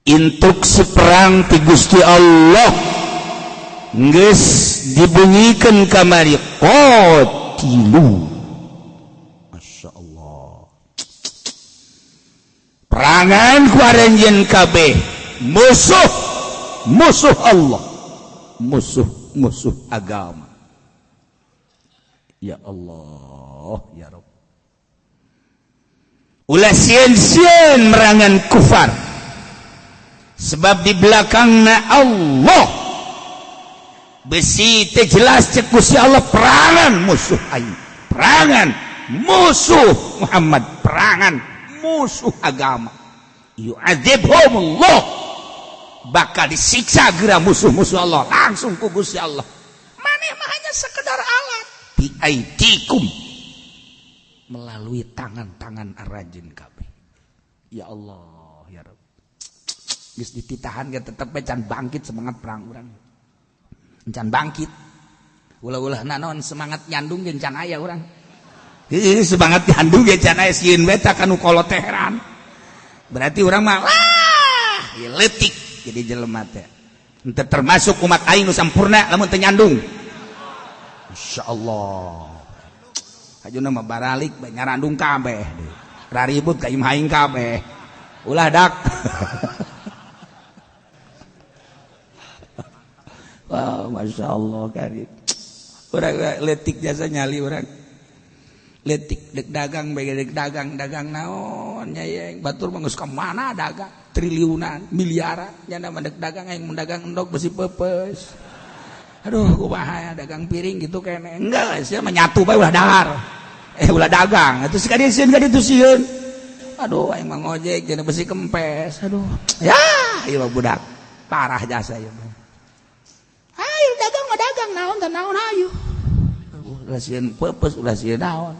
instruksi perang ti Gusti Allah geus dibunyikan kamari qatilu. Masya Allah, perangan ku aranjeun kabeh musuh Allah, musuh agama. Ya Allah, ya Rabb, ulah sieun-sieun merangan kufar, sebab di belakangna Allah besi teh jelas cek Gusti Allah perangan musuh aing, perangan musuh Muhammad, perangan musuh agama. Yu'adzibhumullah, bakal disiksa geura musuh-musuh Allah langsung ku Gusti Allah. Maneh mah hanya sekedar alat biaidikum, melalui tangan-tangan aranjeun kabeh. Ya Allah, ya Rabb, geus dititahan ge tetep can bangkit semangat perang urang. Can bangkit. Ulah-ulahna naon semangat nyandung ge can aya urang. Heeh, semangat nyandung ge can aya sieun we tah kanu kolot heran. Berarti urang mah wah, leutik jadi jelema teh. Henteu termasuk umat aing nu sampurna lamun teu nyandung. Insyaallah. Hajuna mah baralik bae nyarandung kabeh. Raribut ka imah aing kabeh. Ulah dak. Wow, Masya Allah karim. Orang letik jasa nyali orang. Letik dek dagang dagang naon nyayeng batur mah geus ka mana dagang triliunan miliaran nya mah dek dagang yang mendagang endog besi pepes. Aduh kumaha ya dagang piring gitu kene. Enggak, sia mah nyatu bae ulah dahar. Ulah dagang. Atuh sekali sieun ka ditu sieun. Aduh aing mah ngojek jeung besi kempes. Aduh. Ya, ieu mah budak parah jasa ieu. Ayo dagang mah dagang naon teh naon hayu. Ulah sieun pepes ulah sieun naon.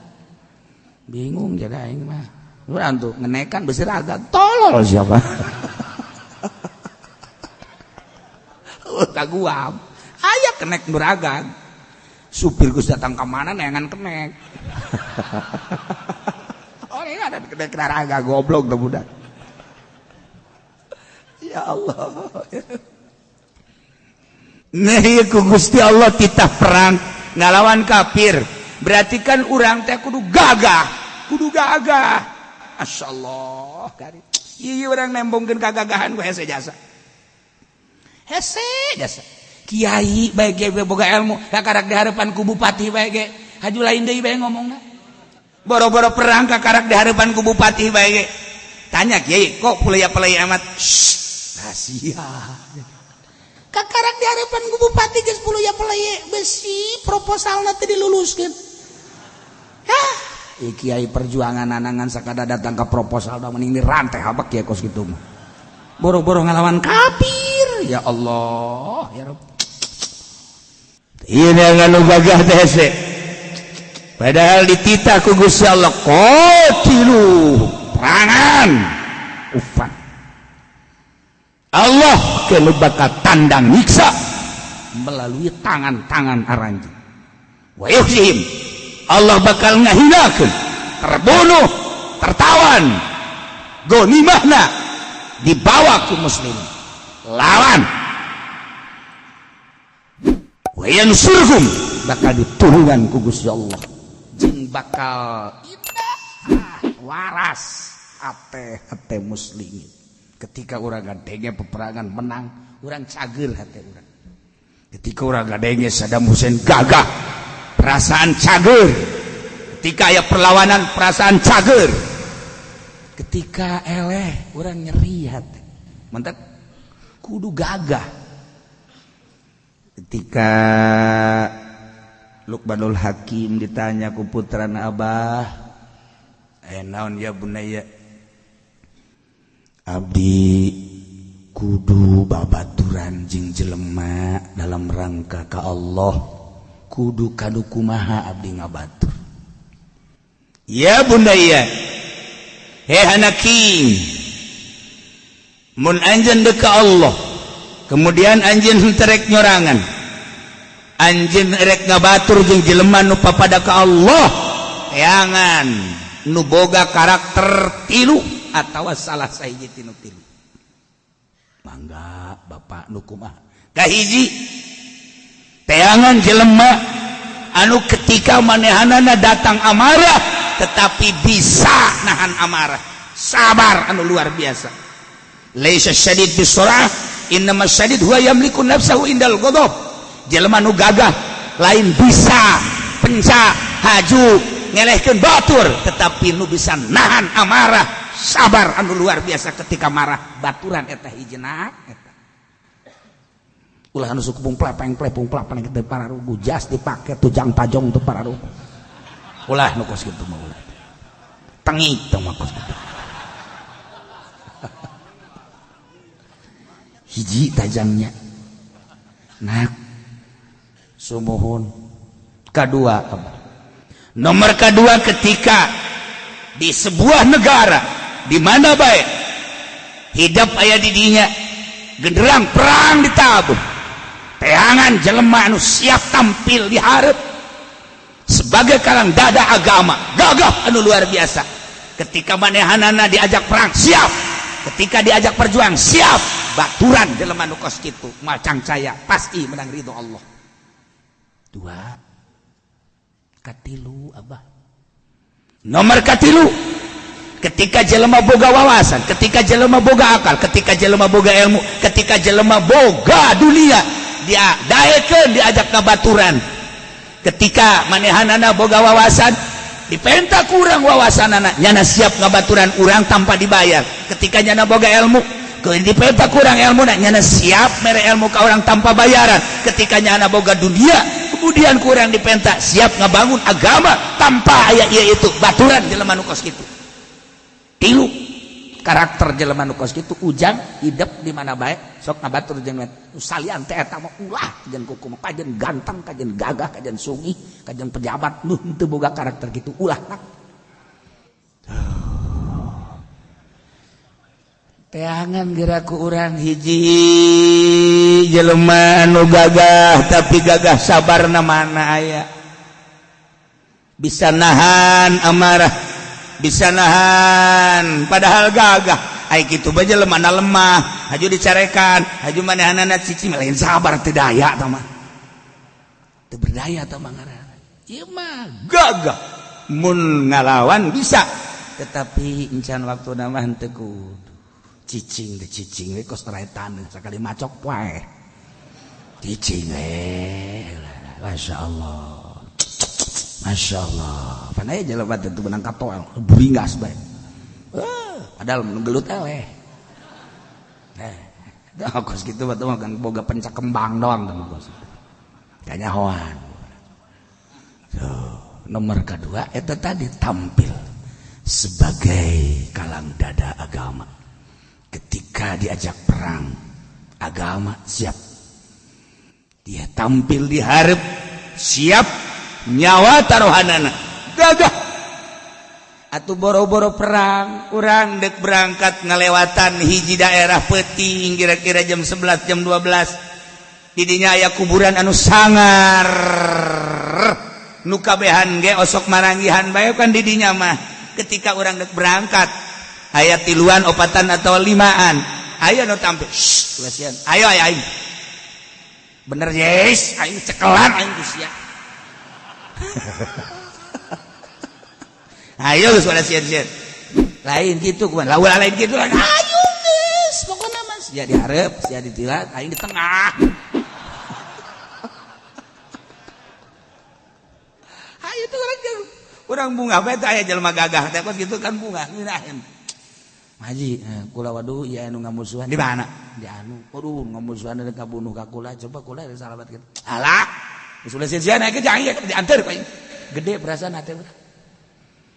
Bingung jadi aing mah. Urang tuh ngenekan besi raga tolol siapa? Kaguam. Aya kenek nuragan. Supir geus datang ka mana neangan kenek. Oh ini ada kenek nuraga goblok tuh budak. Ya Allah. Nah ieu ku Gusti Allah titah perang ngalawan kafir. Berarti kan urang teh kudu gagah. Masyaallah karim. Ieu urang nembongkeun kagagahan ku hese jasa. Kiai bae ge boga ilmu kakarak di harapan ku bupati bae ge haju lain deui bae ngomongna. Boro-boro perang kakarak di harapan ku bupati bae ge. Tanya kiai, kok pelaya-pelaya amat? Rahasia. Kakarak di harapan ku bupati geus pelaya-pelaya besi proposalna teh diluluskeun. Hah, kiai perjuangan anangan sakada datang ke proposal da mending dirantai habak kiai kos kitu mah. Boro-boro ngalawan kafir. Ya Allah, ya Rabb. Ini anu gagah teh hese. Padahal dititah ku Gusti Allah qatilu, perangan ufan. Allah kenu bakal tandang nyiksa melalui tangan-tangan aranjeun. Wa yuhzihim, Allah bakal ngahinakeun, terbunuh, tertawan, ghanimahna dibawa ku muslim. Lawan. Wa yansurhum, bakal ditulungan ku Gusti Allah. Jeung bakal waras hate muslimin. Ketika urang gadenge peperangan menang, urang cager hate urang. Ketika urang gadenge Saddam Hussein gagah, perasaan cager. Ketika aya perlawanan, perasaan cager. Ketika eleh, urang nyeri hate. Mantap kudu gagah. Ketika Luqmanul Hakim ditanya ku putrana Abah, naon ya bunaya? Abdi kudu babaturan jeung jelema dalam rangka ka Allah, kudu kadu kumaha abdi ngabatur. Ya bunaya, hanaking mun anjeun deuk ka Allah, kemudian anjeun terek nyorangan, anjeun rek ngabatur jeung jelema nu papada ka Allah, teangan nu boga karakter tilu atawa salah sahiji tinu tilu. mangga bapak nu kumaha kahiji teangan jelema anu ketika manehanana datang amarah tetapi bisa nahan amarah sabar anu luar biasa laisa syadid bisurah innama syadid huwa yamliku nafsahu indal ghadab jelema nu gagah lain bisa penca haju ngelehkeun batur tetapi nu bisa nahan amarah sabar anu luar biasa ketika marah baturan eta hijina eta ulah anu suku pungplepeng teu pararugu jas dipake tujang tajong teu pararugu ulah nu kos kitu mah ulah tengik teu mah kos kitu hiji tajangnya nah sumuhun kadua nomor kedua ketika di sebuah negara di mana baik hidup aya di dinya genderang perang ditabuh teangan jelema anu siap tampil di hareup sebagai kalang dada agama gagah anu luar biasa ketika manehanana diajak perang siap ketika diajak perjuang siap baturan jelema anu kos kitu macang caya pasti menang ridho Allah dua katilu abah nomor katilu ketika jelema boga wawasan ketika jelema boga akal ketika jelema boga ilmu ketika jelema boga dunia dia daekeun diajak ka baturan ketika manehanana boga wawasan dipenta ku urang wawasanana nyana siap ngabaturan urang tanpa dibayar ketika nyana boga ilmu dipenta ku urang ilmuna nyana siap mere ilmu ka urang tanpa bayaran ketika nyana boga dunia kemudian ku urang dipenta siap ngabangun agama tanpa aya ieu itu baturan jelema nu kos kitu tilu karakter jelema nu kos kitu ujang hidup di mana bae sok ngabatur jeung salian teh eta mah ulah kajen kuku mah kajen ganteng kajen gagah kajen sungih kajen pejabat nu teu boga karakter kitu ulah teangan geura ku urang hiji jelema nu gagah tapi gagah sabarna mana aya bisa nahan amarah bisa nahan padahal gagah ai kitu bae jelema lemah haju dicarekan haju manehanana cicing lain sabar teu daya tah mah teu berdaya tah mah ngaranna ieu mah gagah mun ngalawan bisa tetapi encan waktuna mah teu kudu cicing teh cicing we kos taretan sakali macok wae cicing masyaallah masyaallah panai jelema teh teu menang katoel buringas bae padahal gelut eleh kos gitu mah kan boga pencak kembang doang kan kos kanyahoan nomor kedua eta tadi tampil sebagai kalang dada agama ketika diajak perang agama siap dia tampil di hareup siap nyawa taruhanana gagah atuh boro-boro perang urang dek berangkat ngalewatan hiji daerah peuting kira-kira jam 11 jam 12 di dinya aya kuburan anu sangar nu kabehan ge osok maranggihan bae kan di dinya mah ketika urang dek berangkat aya tiluan opatan atau limaan aya nu tampil wasian ayo aing bener yes aing cekelan aing geus sia ayo geus pada sieun-sieun lain gitu kumaha lain gitu ayo geus pokona mas sia di hareup sia di tilat aing di tengah ayo tuh urang bunga bae teh aya jelema gagah teh kos gitu kan bunga ngirahin Haji, kula waduh ya anu ngamusuhan di mana? Di anu. Waduh ngamusuhan deuk kabunuh ka kula. Coba kula salabat kitu. Alah. Geus ulah sia-sia naik ke jang diantar ka. Gede perasaan teh.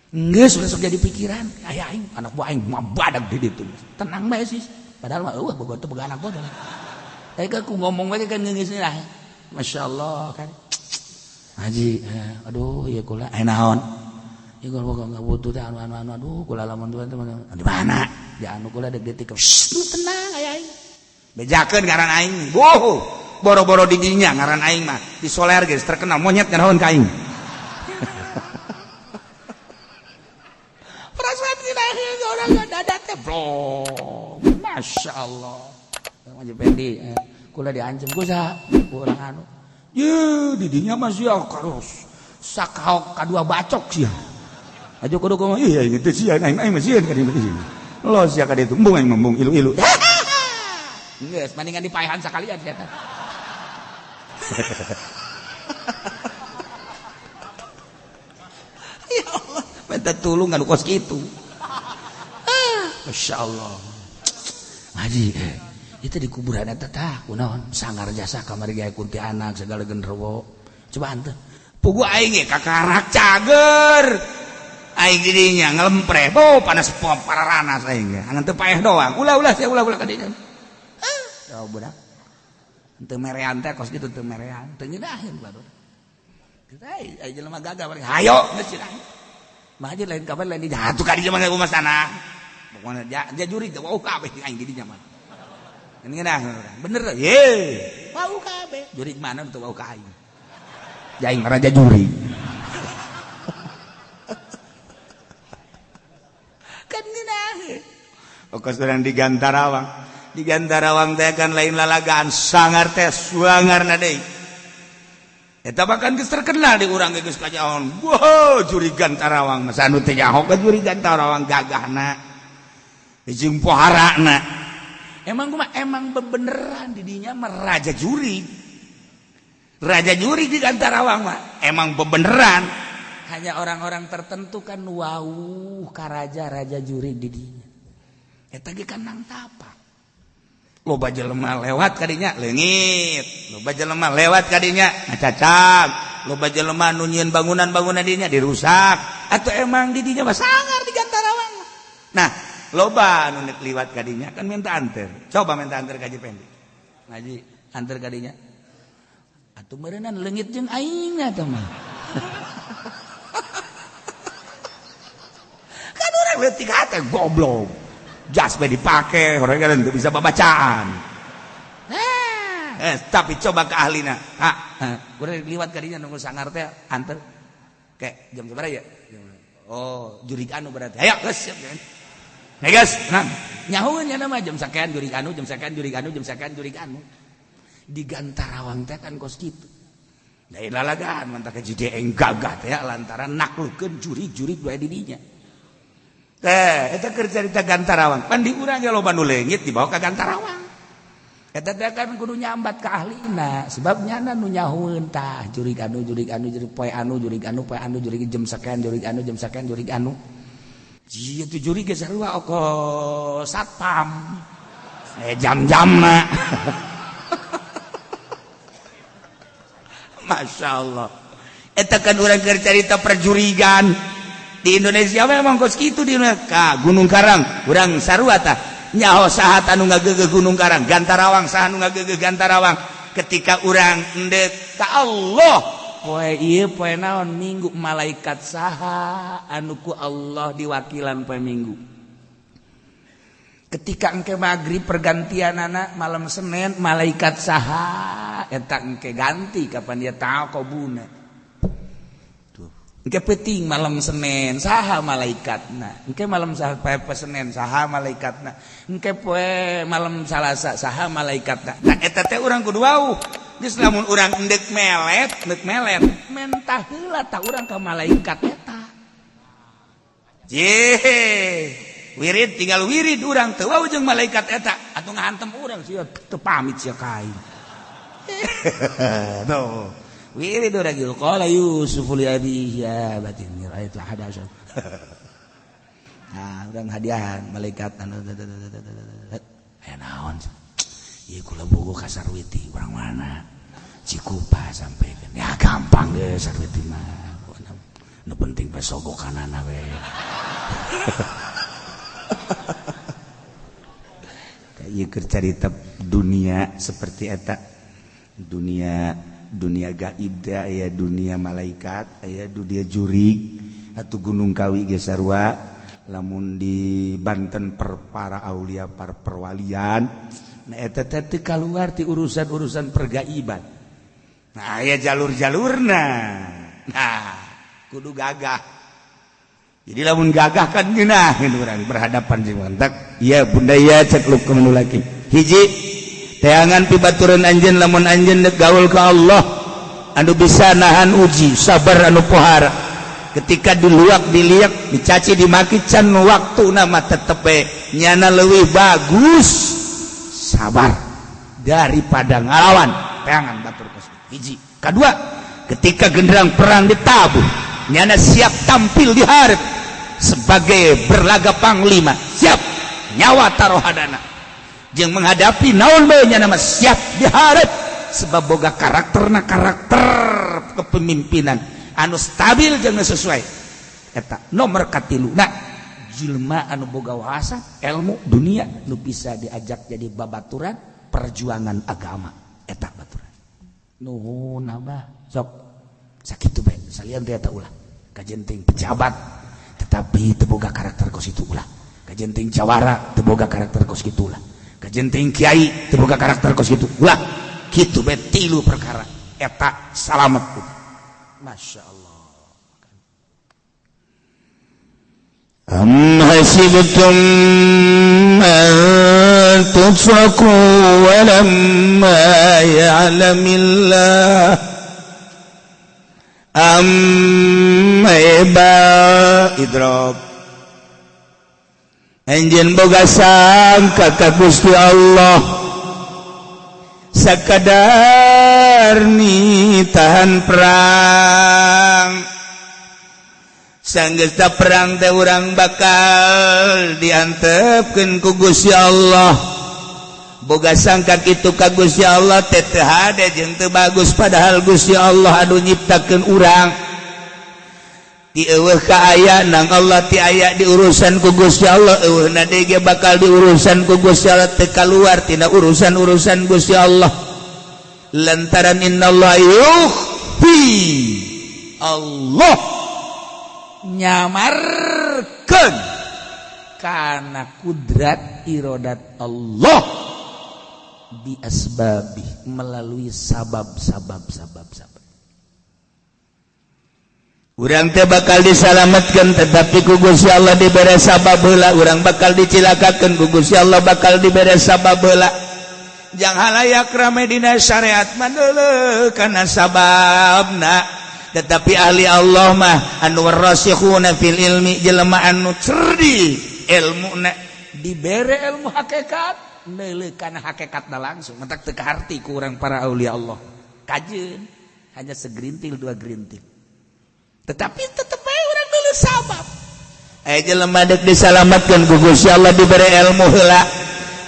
Geus ulah sok jadi pikiran. Aya aing anak buah aing mah badag di ditu. Tenang bae sih. Padahal mah eueuh boga teu boga anak bodoh. Tapi kan ku ngomong we kan geus lah. Masyaallah kan. Haji, aduh ieu kula aya naon? Ieu kula enggak butuh teh anu aduh kula lamun tuan di mana? Di anu kula deuk-deuk tenang aya aing. Bejakeun ngaran aing. Boh, boro-boro di dinya ngaran aing mah. Di Soler geus terkenal monyet ngaraon ka aing. Perasaan kita orang dada teh blong. Masyaallah. Haji Pendi kula diancam kusaha urang anu ye didinya mah sia karos sakhaok kadua bacok sia aja kudu kumaha iya gitu sia aing mah sia ka dieu lo sia ka dieu embung aing membung ilu-ilu geus mendingan dipaehan sakalian sia teh ya Allah minta tulung anu kos kitu masyaallah Haji itu di kuburan eta tah kunaon sangar jasa kamari gawe kunti anak segala genderuwo coba henteu pugu aing ge kakarak cager aing didinya ngelempreh panas pararanas aing ge angan teu paeh doang ulah sia ulah ka dinya coba budak henteu merean teh kos kitu teu merean teu ngeudaheun baru kita ai jelema gagah bari hayo geus cenah mah aja lain kabar lain di jatuh ka dinya mah kumaha sana pokona jajuri teh wau kabeh aing di dinya mah ini nah bener ye wau kabeh juri mana teu wau ka aing jaing raja juri kan ngeunaheun pokos urang di Gantarawang teh kan lain lalagaan sangar teh suangarna deui eta bahkan geus terkenal di urang geus kajaon wow juri Gantarawang masa anu teh nyaho ka juri Gantarawang gagahna jeung poharana emang bebeneran didinya mah raja juri di Gantarawang mah emang bebeneran hanya orang-orang tertentu kan wau ka raja juri didinya eta ge kan nang tapa loba jelema lewat kadinya leungit loba jelema lewat kadinya ngacacak loba jelema nu nyieun bangunan-bangunan dinya dirusak atuh emang didinya mah sangar di Gantarawang nah loba anu liwat kadinya kan minta anter coba minta anter ka Haji Pendi ngaji anter kadinya atuh meureunna leungit jeung aing atuh mah kan urang leutik hate goblok jas bae dipake orang kan teu bisa babacaan tapi coba ke ahlina urang liwat kadinya nunggu sangar teh anter ke jam sabaraha ya oh jurig anu berarti ayo geus siap kan ya guys, nah nyahuun ya nama jam sakean jurig anu di Gantarawang teh kan kos kitu. Da lalagaan mantap ka jideeng gagah teh lantaran nakleukeun jurig-jurig wae di dinya. Teh eta keur carita Gantarawang. Pan di urang ge loba nu leungit dibawa ka Gantarawang. Eta teh kan kudu nyambat ka ahlina, sebab nyana nu nyahuun tah jurig anu jurig poe anu jurig jam sakean jurig anu. Jieu tu juri ge sarua oko satpam. Jam-jamna. Masyaallah. Eta kan urang keur carita perjurigan. Di Indonesia memang kos kitu di ka Gunung Karang. Urang sarua tah nyaho saha anu ngageugeuh Gunung Karang, Gantarawang saha anu ngageugeuh Gantarawang. Ketika urang endek ka Allah poe ieu poe naon minggu malaikat saha anu ku Allah diwakilan poe minggu ketika engke maghrib pergantianana malam Senin malaikat saha eta engke ganti kapan dia tahu kobuna tuh engke peuting malam Senin saha malaikatna engke malam poe Senin saha malaikatna engke poe malam Salasa saha malaikatna nah eta teh urang kudu wau geus lamun urang endek melet mentah heula tah urang ka malaikat eta. Wirid tinggal wirid urang teu wau jeung malaikat eta atuh ngahantem urang sia teu pamit sia ka aing. No. Wirid urang ieu qala Yusuf li abihi ya batin ra'aitu hadasa. Nah, urang hadiahan malaikat anu aya naon ieu kula bogo ka Sarwiti urang mana Cikupa sampaikan ya gampang deh Sarwiti mah nu penting pe sogokanana we ieu keur carita dunia seperti eta dunia gaib teh aya dunia malaikat aya dunia jurig atuh gunung kawi ge sarua lamun di Banten para aulia para perwalian nah eta teh kaluar ti urusan pergaiban nah aya jalur-jalurna nah kudu gagah jadi lamun gagah kan geunah urang berhadapan jeung mantak iya bunda ya cek lu ke laki hiji teangan pibaturan anjeun lamun anjeun gaul ka Allah anu bisa nahan uji sabar anu pohara ketika diluak diliak dicaci dimaki can waktu nama tetep nyana leuwih bagus sabar daripada ngalawan teangan batur kos hiji kedua ketika genderang perang ditabuh nyana siap tampil di hareup sebagai berlaga panglima siap nyawa taruhadana jeung menghadapi naon bae nya nama siap dihareup sebab boga karakter kepemimpinan anu stabil jeung sesuai eta nomor katilu nah jelema anu boga wawasan ilmu dunia nu bisa diajak jadi babaturan perjuangan agama eta baturan nuhun abah sok sakitu bae salian teh eta ulah kajenting pejabat tetapi teu boga karakter kos itu ulah kajenting jawara teu boga karakter kos kitu ulah kajenting kiai teu boga karakter kos kitu ulah kitu bae tilu perkara eta salamet masyaallah am hasibtum an tutraku wa lamma ya'lamillah iba idrop anjeun boga sangka ka Gusti Allah sakadar ni tahan perang sanggeus da perang teh urang bakal diantepkeun ku Gusti Allah boga sangka kitu ka Gusti Allah teh teu hade jeung teu bagus padahal Gusti Allah anu nyiptakeun urang di eueuh ka aya nang Allah ti aya di urusan ku Gusti Allah eueuhna deui ge bakal diurusan ku Gusti Allah teu kaluar tina urusan-urusan Gusti Allah lantaran innallaha yukhfi Allah nyamarkeun kana kudrat iradat Allah bi asbabi melalui sabab urang teh bakal disalametkeun tetapi ku Gusti Allah dibere sabab heula urang bakal dicilakakeun ku Gusti Allah bakal dibere sabab heula jang halayak rame dina syariat mandeuleuh kana sababna tetapi ahli Allah mah anu warasikhuna fil ilmi jelema anu cerdi ilmuna dibere ilmu hakikat neuleuh kana hakikatna langsung mentak teu kaharti ku urang para aulia Allah kajeun hanya segerintil dua gerintil tetapi tetep bae urang neuleuh sabab jelema deuk disalametkeun ku Gusti Allah dibere ilmu heula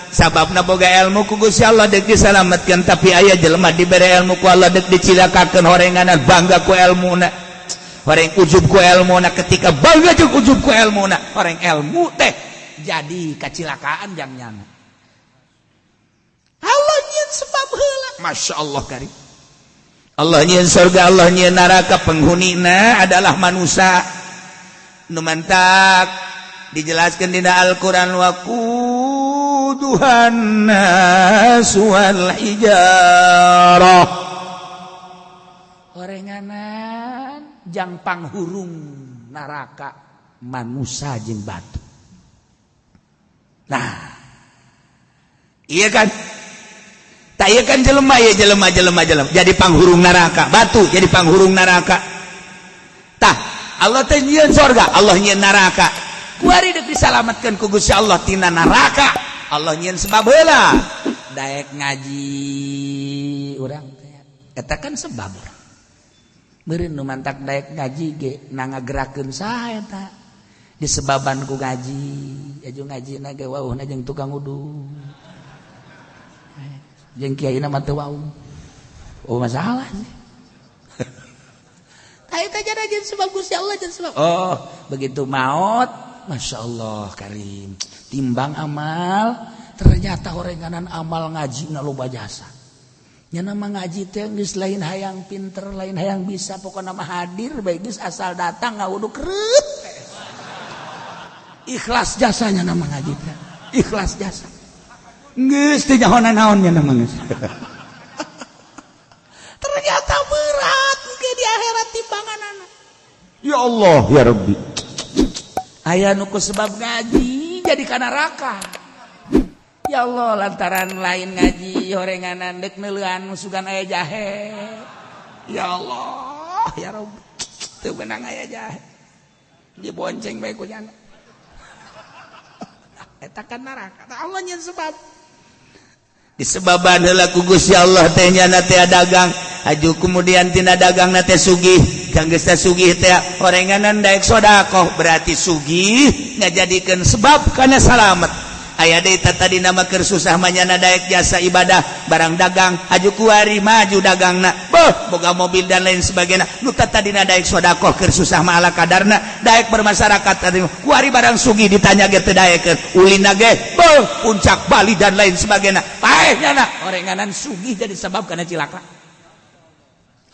sababna boga ilmu ku Gusti Allah deuk disalametkeun tapi aya jelema dibere ilmu ku Allah deuk dicilakakeun horenganan bangga ku ilmuna horeng ujub ku ilmuna ketika bangga jeung ujub ku ilmuna horeng ilmu teh jadi kacilakaan jang nyana Allah nyieun sebab heula masyaallah karim Allah nyieun surga Allah nyieun neraka penghunina adalah manusia nu mantak dijelaskeun dina Al-Qur'an wa quduhan nas wal hijarah horenganan jang panghurung neraka manusia jeung batu nah iya kan tak iya kan jelema ya jelema jadi panghurung neraka batu jadi panghurung neraka tah Allah teh nyieun surga Allah nyieun neraka kuari deuk disalametkeun ku Gusti Allah tina neraka Allah nyieun sebab heula daek ngaji urang teh eta kan sebab urang meureun nu mantak daek ngaji ge nangagerakeun saha eta disebaban ku ngaji aju ngajina ge wauhna jeung tukang wudu jeung kiaina mah teu wau oh masalah sih ta eta jadi sebab Gusti Allah jeung sebab oh begitu maot masyaallah karim timbang amal ternyata horenganan amal ngajina loba jasa nya nama ngaji teh geus lain hayang pinter lain hayang bisa pokona mah hadir bae geus asal datang ngawudu kreup ikhlas jasanya nama ngaji teh ikhlas jasa geus teu nyahonan-naonnya nama geus ternyata berat ke di akhirat timbanganana ya Allah ya Rabbi aya nu ku sebab ngaji jadi ka neraka Ya Allah lantaran lain ngaji horenganan dek neulean musugan aya jahe. Ya Allah ya Rabb teu benang aya jahe dibonceng bae ku jana eta kan neraka Allah nyen sebab disebaban heula ku Gusti Allah teh nyana teh dagang aju kemudian tina dagang na teh sugih kang geus teh sugih teh horenganan daek sedekah berarti sugih ngajadikeun sebab kana salamet aya deui tadi nama keur susah mah nyana daek jasa ibadah barang dagang aju kuari maju dagangna beuh boga mobil dan lain sebagainya nu tadina daek sedekah keur susah mah ala kadarna daek bermasyarakat tadi kuari barang sugih ditanya ge teu daekeun ulina ge beuh puncak Bali dan lain sebagainya paeh nyana orenganan sugih jadi sebab kana cilaka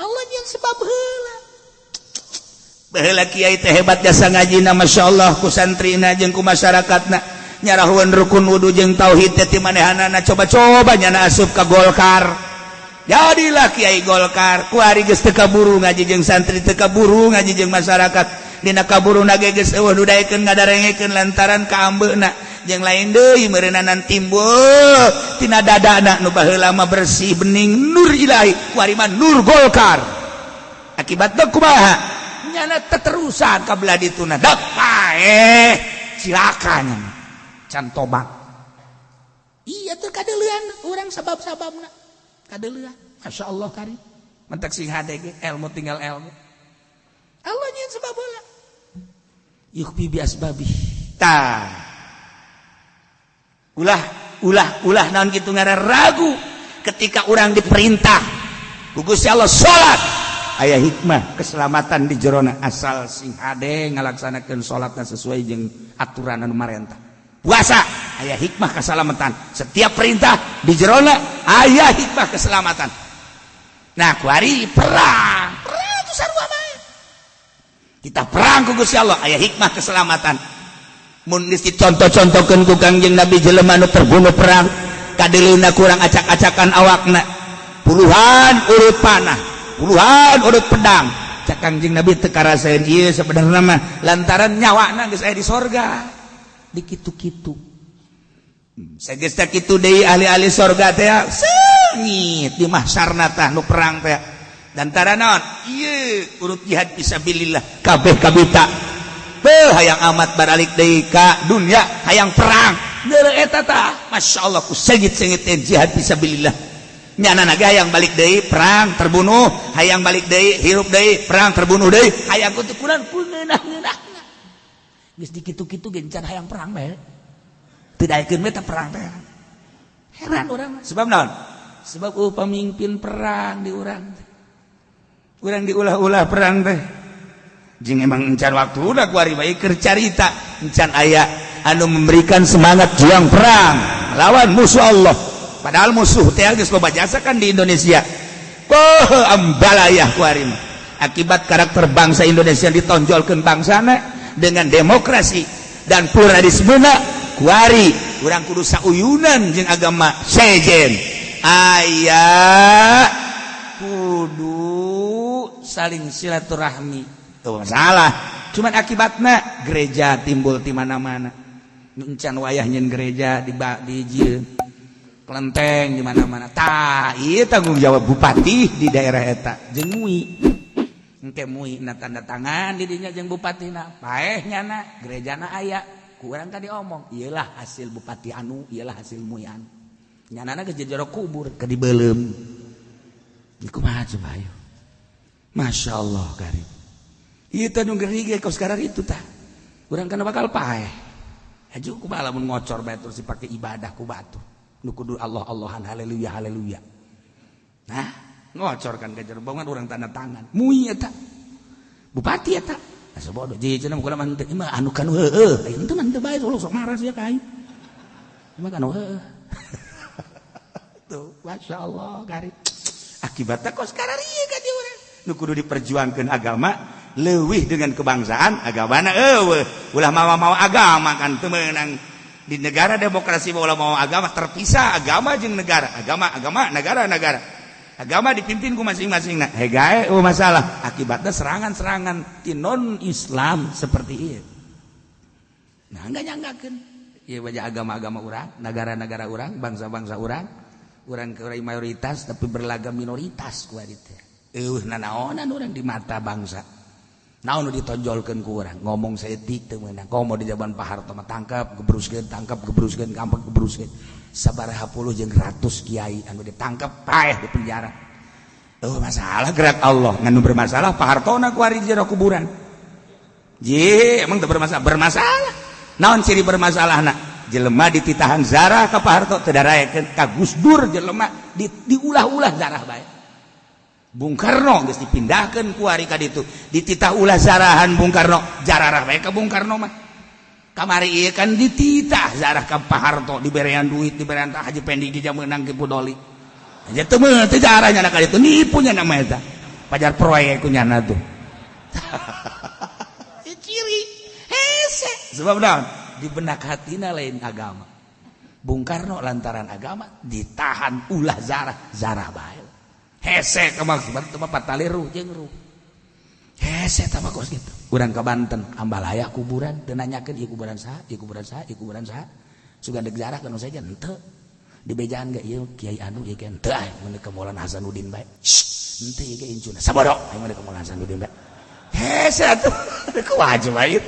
Allah yang sebab heula baheula kiai teh hebat jasa ngajina masyaallah ku santrina jeung ku masyarakatna nyarahuan rukun wudu jeung tauhid teh manehanana coba-coba nyana asup ka Golkar jadilah kiai Golkar kuari geus teu kaburu ngaji jeung santri teu kaburu ngaji jeung masyarakat dina kaburuna ge geus eueuh nu daekeun ngadarengekeun lantaran kaambeuna jeung lain deui meureunanan timbul tina dadana nu baheula mah bersih bening nur ilahi kuari mah nur Golkar akibatna kumaha nyana teterusan ka belah dituna dak paeh cilaka nyana can tobat iya tuh kadeleuan urang sabab-sababna kadeleuan Masya Allah karim mentek sing hade ge ilmu tinggal ilmu Allah nyen sebab heula yukhbi bi asbabi tah ulah naon kitu ngaran ragu ketika urang diperintah ku Gusti Allah salat aya hikmah keselamatan di jerona asal sing hade ngalaksanakeun salatna sesuai jeung aturan anu marentah puasa aya hikmah keselamatan setiap perintah di jerona aya hikmah keselamatan nah kuari perang itu sarua mah kita perang ku Gusti Allah aya hikmah keselamatan mun geus dicontoh-contohkeun ku Kangjeng Nabi jelema nu terbunuh perang kadeleuna kurang acak-acakan awakna puluhan urut panah puluhan urut pedang cak Kangjeng Nabi teu karasaeun ieu sabenerna mah lantaran nyawana geus aya di sorga dikitu-kitu sageus teh kitu deui ahli-ahli sorga teh seungit di mahsyarna tah nu perang teh dantara naon ieu urut jihad fisabilillah kabeh kabita beuh hayang amat baralik deui ka dunya hayang perang deureuh eta tah masyaallah ku seungit-seungit jihad fisabilillah nyana ge hayang balik deui perang terbunuh hayang balik deui hirup deui perang terbunuh deui hayang kudu kunaon ngeunah-ngeunah geus dikitu-kitu ge can hayang perang bae teu daekeun we teh perang teh heran urang sebab naon sebab pamimpin perang di urang diulah-ulah perang teh jeung emang encan waktuna kuari bae keur carita encan aya anu memberikan semangat juang perang lawan musuh Allah padahal musuh teh geus loba jasa kan di Indonesia ambalayah kuari mah akibat karakter bangsa Indonesia ditonjolkeun bangsana dengan demokrasi dan pluralisme kuari urang kudu sauyunan jeung agama sejen aya kudu saling silaturahmi teu masalah cuman akibatna gereja timbul di mana-mana encan wayah nyen gereja di jieun kelenteng di mana-mana tah ieu tanggung jawab bupati di daerah eta jeung MUI engke MUI na tanda tangan di dinya jeung bupatina paeh nyana gerejana aya ku urang tadi omong iyalah hasil bupati anu iyalah hasil MUI anu nyanana geus jero kubur ke dibeulem ieu kumaha coba ayo masyaallah karim ieu teh nu geri ge kos karar itu tah urang kana bakal paeh aju kumaha lamun ngocor bae terus dipake ibadah ku batur nu kudu Allah-Allahan haleluya haleluya nah ngocor kan ke jerbongan orang tanda tangan MUI eta bupati eta asa bodoh jadi cenah kula mah teh mah anu kan heueuh ente mah teu bae sok marah sia ka aing mah kan heueuh tuh masyaallah kari akibatna kos karar ieu ka dieu urang nu kudu diperjuangkeun agama leuwih dengan kebangsaan agamana eueuh ulah mau agama kan teu meunang di negara demokrasi ulah mau agama terpisah agama jeung negara agama negara agama dipimpin ku masing-masing nah hegae masalah akibatnya serangan-serangan ti non Islam seperti ieu nah enggak nyanggakeun agama-agama orang negara-negara orang bangsa-bangsa orang ke mayoritas tapi berlagam minoritas nanaonan orang di mata bangsa naon ditonjolkeun ku urang ngomong saeutik teu meunang komo di zaman Pak Harto mah tangkap gebruskeun gampang gebruskeun sabaraha puluh jeung ratus kiai anu ditangkap paeh di penjara masalah gerak Allah nganu bermasalah Pak Harto na ku ari jero kuburan emang teu bermasalah naon ciri bermasalahna jelema dititahan zarah ka Pak Harto teu daraekeun ka Gus Dur jelema diulah-ulah zarah bae Bung Karno geus dipindahkeun ku ari ka ditu dititah ulah zarahan Bung Karno jararah bae ka Bung Karno mah kamari ieu kan dititah zarah ka Pak Harto diberean duit diberean Haji Pendi di jameunang ki Pudoli nya teu meunang teu jaranya ka ditu nipu nya nama eta pajar proyek ku nya tuh ciri hese sebab naon di benak hatina lain agama Bung Karno lantaran agama ditahan ulah zarah bae hese kemaksud mah pataliru jeung ruh hese tah kos kitu urang ka Banten ambalaya kuburan teu nanyakeun ieu kuburan saha sugan deuk zarah kana saja henteu di bejaan ge ieu kiai anu ieu kan teu mun ka Maulana Hasanuddin bae henteu ieu ge incuna sabodok mun ka Maulana Hasanuddin bae hese atuh kuwajib bae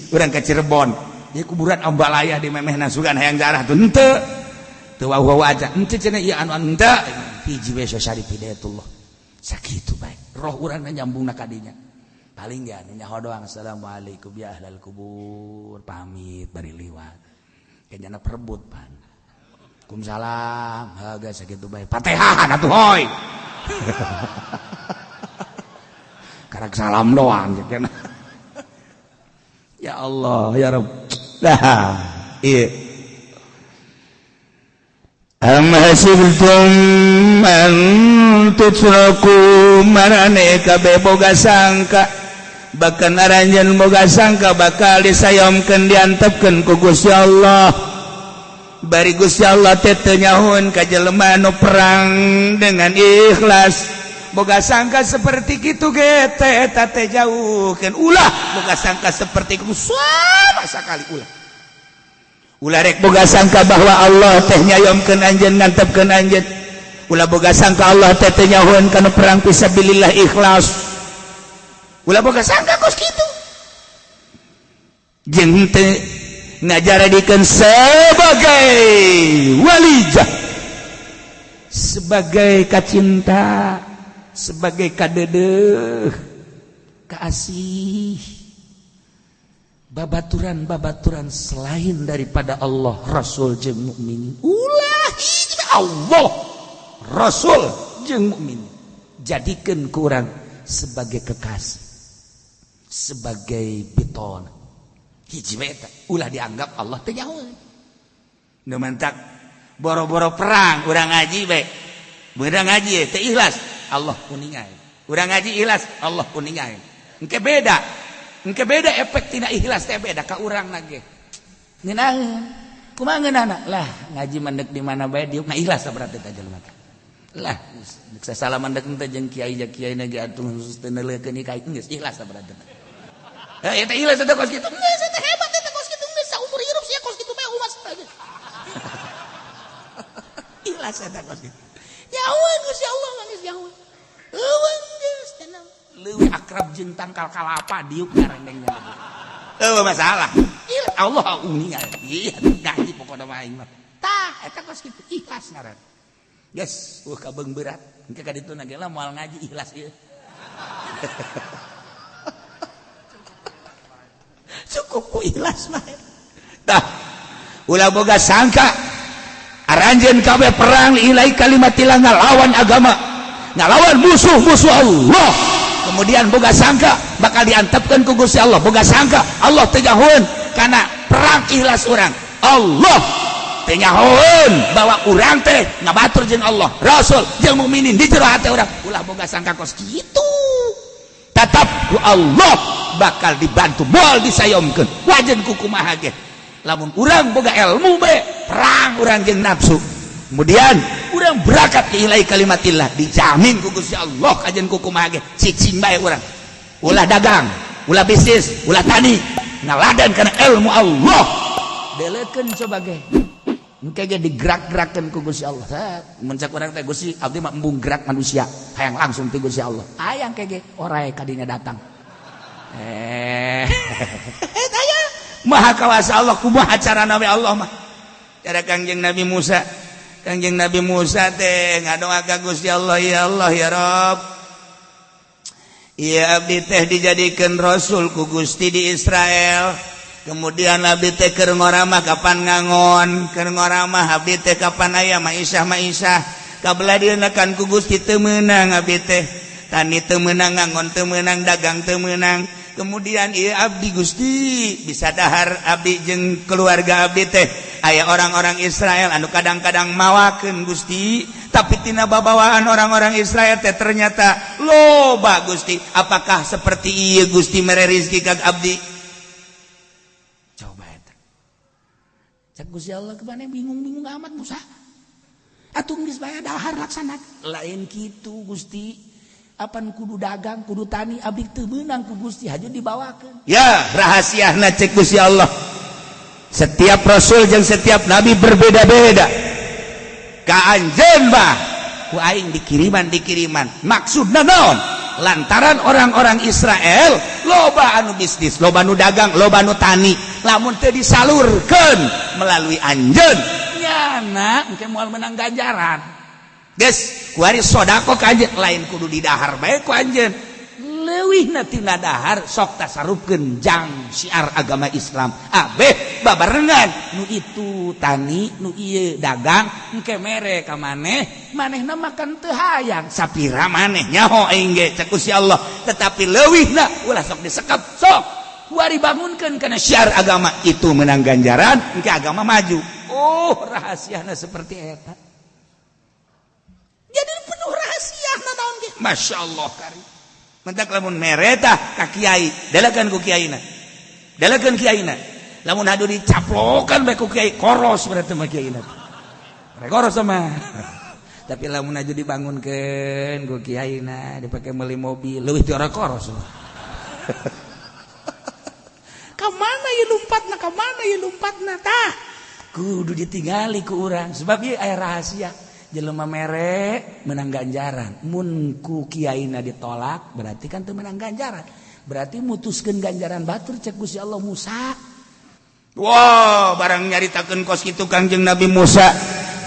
urang ka Cirebon ieu kuburan ambalaya di memehna sugan hayang zarah teu henteu teu wau aja henteu cenah ieu anu henteu hiji we syarif hidayatullah sakitu bae roh urang nyambungna ka dinya paling ya nyaho doang assalamualaikum ya ahlal kubur pamit bari liwat kayaknya perebut pan kumsalam haga sakitu bae Fatihah atuh hoy karek salam doang cenah ya Allah ya Rabb dah ieu Am hasibtum an tutraku manane kabeh boga sangka bakal aranjeun boga sangka bakal disayomkeun diantepkeun ku Gusti Allah bari Gusti Allah teh teu nyahoun ka jelema nu perang dengan ikhlas boga sangka seperti kitu ge teh eta teh jauhkeun ulah boga sangka seperti kitu sama sakali ulah rek boga sangka bahwa Allah teh nyayomkeun anjeun ngantepkeun anjeun ulah boga sangka Allah teh teu nyahoun kana perang fisabilillah ikhlas ulah boga sangka kos kitu jeung teu ngajaradikeun sebagai walijah sebagai kacinta sebagai kadeudeuh kaasih babaturan selain daripada Allah Rasul jeung mukminin ulah Allah Rasul jeung mukminin jadikeun ku urang sebagai kekasih sebagai piton hiji we eta ulah dianggap Allah teu nyahoun nu mentak boro-boro perang urang ngaji we urang ngaji teu ikhlas Allah kuningae urang ngaji ikhlas Allah kuningae engke beda efek tidak ikhlas teh beda ka urang nage ngeunang kumaha ngeunana lah ngaji mandek di mana bae diuk na ikhlas berarti teh jelema lah sasalaman dek teh jeung kiai nage atuh teu neuleukeun ikai geus ikhlas berarti eta ikhlas teh kos kitu geus eta hebat eta kos kitu geus saumur hirup sia kos kitu bae umas teh ikhlas eta kos kitu nyahoun Gusti Allah geus nyahoun eueun geus tenang leuwih akrab jeung tangkal kalapa diuk ngarendengna masalah Allah uningan ieu ngaji pokona mah aing mah tah eta kos kitu ikhlas ngaran geus kabeung berat engke ka ditu na ge moal ngaji ikhlas ieu cukup ku ikhlas mah tah ulah boga sangka aranjeun kabeh perang ilai kalimatillah ngalawan agama ngalawan musuh-musuh Allah kemudian boga sangka bakal diantepkeun ku Gusti Allah boga sangka Allah teu nyahoun kana perang ikhlas urang Allah teu nyahoun bahwa urang teh ngabatur jeung Allah Rasul jeung mukminin di jero hate urang ulah boga sangka kos kitu tetap ku Allah bakal dibantu moal disayomkeun wajen ku kumaha ge lamun urang boga ilmu be perang urang jeung nafsu kemudian urang berangkat ke ilai kalimatillah dijamin ku Gusti Allah kajen ku kumaha ge cicing bae urang ulah dagang ulah bisnis ulah tani ngaladan kana ilmu Allah delekeun sebagai engke ge digerak-gerakeun ku Gusti Allah. Mun cak urang teh Gusti abdi mah embung gerak manusia, hayang langsung ti Gusti Allah. Hayang kege orae kadinya datang. Aya maha kawasa Allah kumaha cara nabi Allah mah. Cara Kangjeng Nabi Musa. Kangjeng Nabi Musa teh ngadoa ka Gusti Allah, ya Allah ya Rabb. Ya abdi teh dijadikeun rasul ku Gusti di Israel. Kemudian abdi teh keur ngoramah kapan ngangon, keur ngoramah abdi teh kapan aya maisah kabelah dienakan ku Gusti teu meunang abdi teh. Tani teu meunang, ngangon teu meunang, dagang teu meunang. Kemudian ieu abdi Gusti bisa dahar abdi jeung keluarga abdi teh aya orang-orang Israel anu kadang-kadang mawakeun Gusti, tapi tina babawaan orang-orang Israel teh ternyata loba Gusti. Apakah seperti ieu Gusti mere rezeki ka abdi? Cak Gusti Allah kemana bingung-bingung amat Musa. Atuh geus bae dahar laksana. Lain kitu Gusti. Apan kudu dagang, kudu tani, abdi teu meunang ku Gusti, haju dibawakeun. Ya, rahasiana cek Gusti Allah. Setiap rasul jeung setiap nabi berbeda-beda. Ka anjeun bah ku aing dikiriman. Maksudna naon? Lantaran orang-orang Israel loba anu bisnis, loba anu dagang, loba anu tani, lamun teu disalurkeun melalui anjeun nyana engke moal menang ganjaran. Geus kuari sodako ka anjeun lain kudu didahar bae ku anjeun. Leuwihna tina dahar sok tasarupkeun jang syiar agama Islam. Abeh babarengan nu itu tani, nu ieu dagang, engke mere ka manehna makan teu hayang. Sapira maneh nyaho aing ge cek Gusti Allah, tetapi leuwihna ulah sok disekep sok kuari bangunkeun kana syiar agama itu menang ganjaran, engke agama maju. Oh, rahasiana seperti eta. Jadi penuh rahasiana naon ge. Masyaallah karim. Mentak lamun mereta ka kiai, dalakeun ku kiaina. Dalakeun kiaina. Lamun hadu dicaplokan bae ku kiai, koros berarti mah kiaina. Rek koros mah. Tapi lamun hadu dibangunkeun ku kiaina, dipake meuli mobil, leuwih ti ora koros. Ka mana ieu lumpatna? Ka mana ieu lumpatna tah? Kudu ditinggali ku urang sebab ieu aya rahasia. Jelema mere menang ganjaran. Mun ku kiaina ditolak berarti kan teu menang ganjaran. Berarti mutuskeun ganjaran batur cek Gusti Allah Musa. Wah, barang nyaritakeun kos kitu Kangjeng Nabi Musa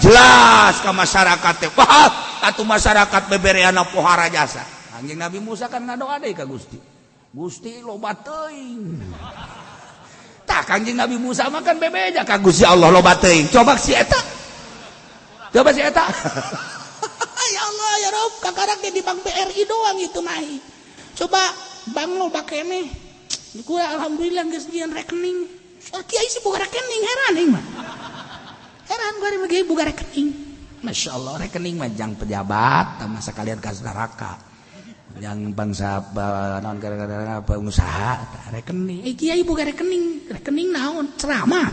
jelas ka masyarakat teh. Wah, atuh masyarakat bebereana pohara jasa. Kangjeng Nabi Musa kan ngadoa deui ka Gusti. Gusti loba teuing. Tah Kangjeng Nabi Musa mah kan bebeja ka Gusti Allah loba teuing. Coba si eta. Coba si eta. Ya Allah ya Rabb, kakarang di Bank BRI doang itu mah. Coba bank lo bakene. Gue alhamdulillah geus nyieun rekening. Kiai sih boga rekening heran aing mah. Heran gue mah boga rekening. Masya Allah rekening mah jang pejabat sama sekalian kas neraka. Yang bangsa non gara-gara pengusaha rekening. Kiai boga rekening. Rekening naon? Ceramah.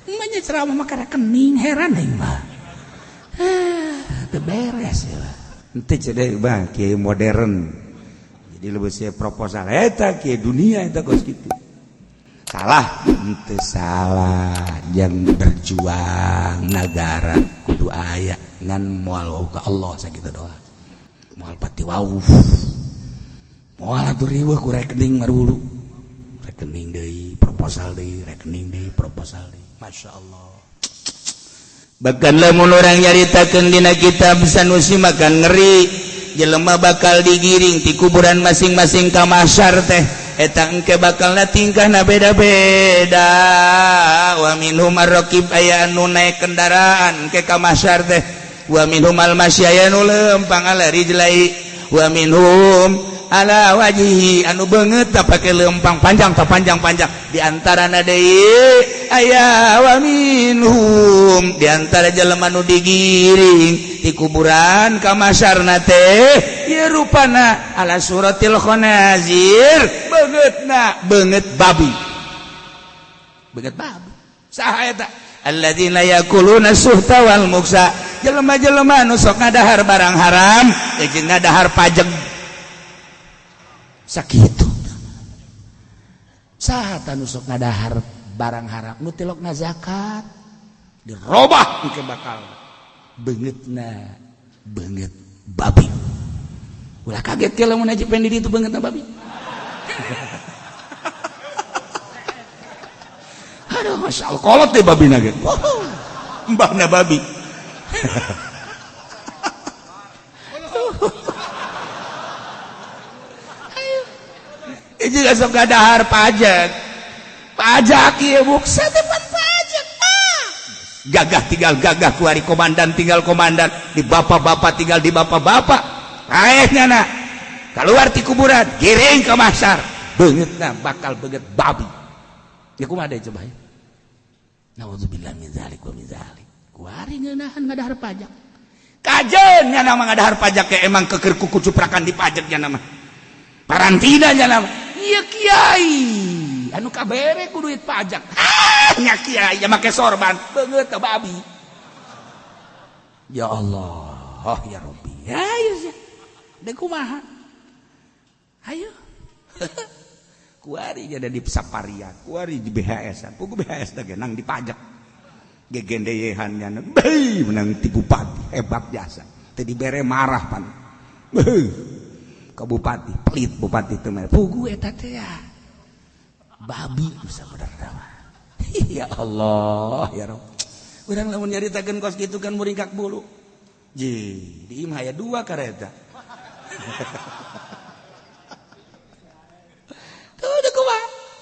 Emangnya ceramah maka rekening heran aing mah. Teu beres ya. Henteu cenah mah kiai modern. Jadi lebih saya proposal eta kiai dunia eta kos kitu. Salah, henteu salah. Yang berjuang negara kudu aya ngan moal ka Allah sakitu doa. Moal pati wau. Moal atuh riweuh ku rekening marulu. Rekening deui, proposal deui, rekening deui, proposal deui. Masya Allah. Bahkan lamun orang nyaritakeun dina kitab sanusi makan ngeri, jelema bakal digiring ti kuburan masing-masing ka mahsyar teh. Eta engke bakalna tingkahna beda-beda. Wa minhum ar-raqib aya anu naek kendaraan ke ka mahsyar teh. Wa minhum al-masy aya nu leumpang ala rijlai. Wa minhum ala wajhi anu beungeut pake leumpang panjang ta panjang-panjang. Di antarana deui aya wa minhum di antara jelema nu digiring di kuburan ka masyarna teh ieu rupana ala suratil khanazir beungeut babi. Beungeut babi. Saha eta? Alladzina yakuluna suhta wal muksa. Jelema-jelema nu sok ngadahar barang haram, jeung ngadahar pajeg. Sakitu. saha anu sok ngadahar barang haram nu tilokna zakat dirobah engke bakal beungeutna beungeut babi. Ulah kaget ke lamun aja pengen di ditu beungeutna babi. Aduh, masya Allah, kolot deh babi nage. Mbahna babi. Itu gak sok gadahar pajak. Pajak iya buksa tepat pajak. Gagah tinggal gagah, kuari komandan tinggal komandan, di bapak-bapak tinggal di bapak-bapak. Akhirnya nak keluar ti kuburan, giring ke masar, beungeutna bakal beungeut babi. Ya kumaha deui coba ya. Nauzubillah min zalik wa min zalik. Kuari ngeunahan ngadahar pajak. Kajeun nya nama ngadahar pajak ke emang keker kuku cuprakan di pajak nya nama. Parantina nya nama. Ieu kiai anu kabere ku duit pajak. Nya kiai make sorban beungeut ka babi. Ya Allah, oh ya Rabbi. Ayo sih. Da kumaha? Ayo. Kuari jadi di saparian, kuari di BHS-an, pugu BHS dah nang di pajak, gegendeyehan nya, menang ti bupati hebat jasa, tadi bere marah pan, ke bupati, pelit bupati itu merah, pugu eta teh ya, babi bisa berdama, ya Allah ya Rob, urang lamun nyaritakeun kos gitu kan muringkak bulu, di imah aya 2 kareta.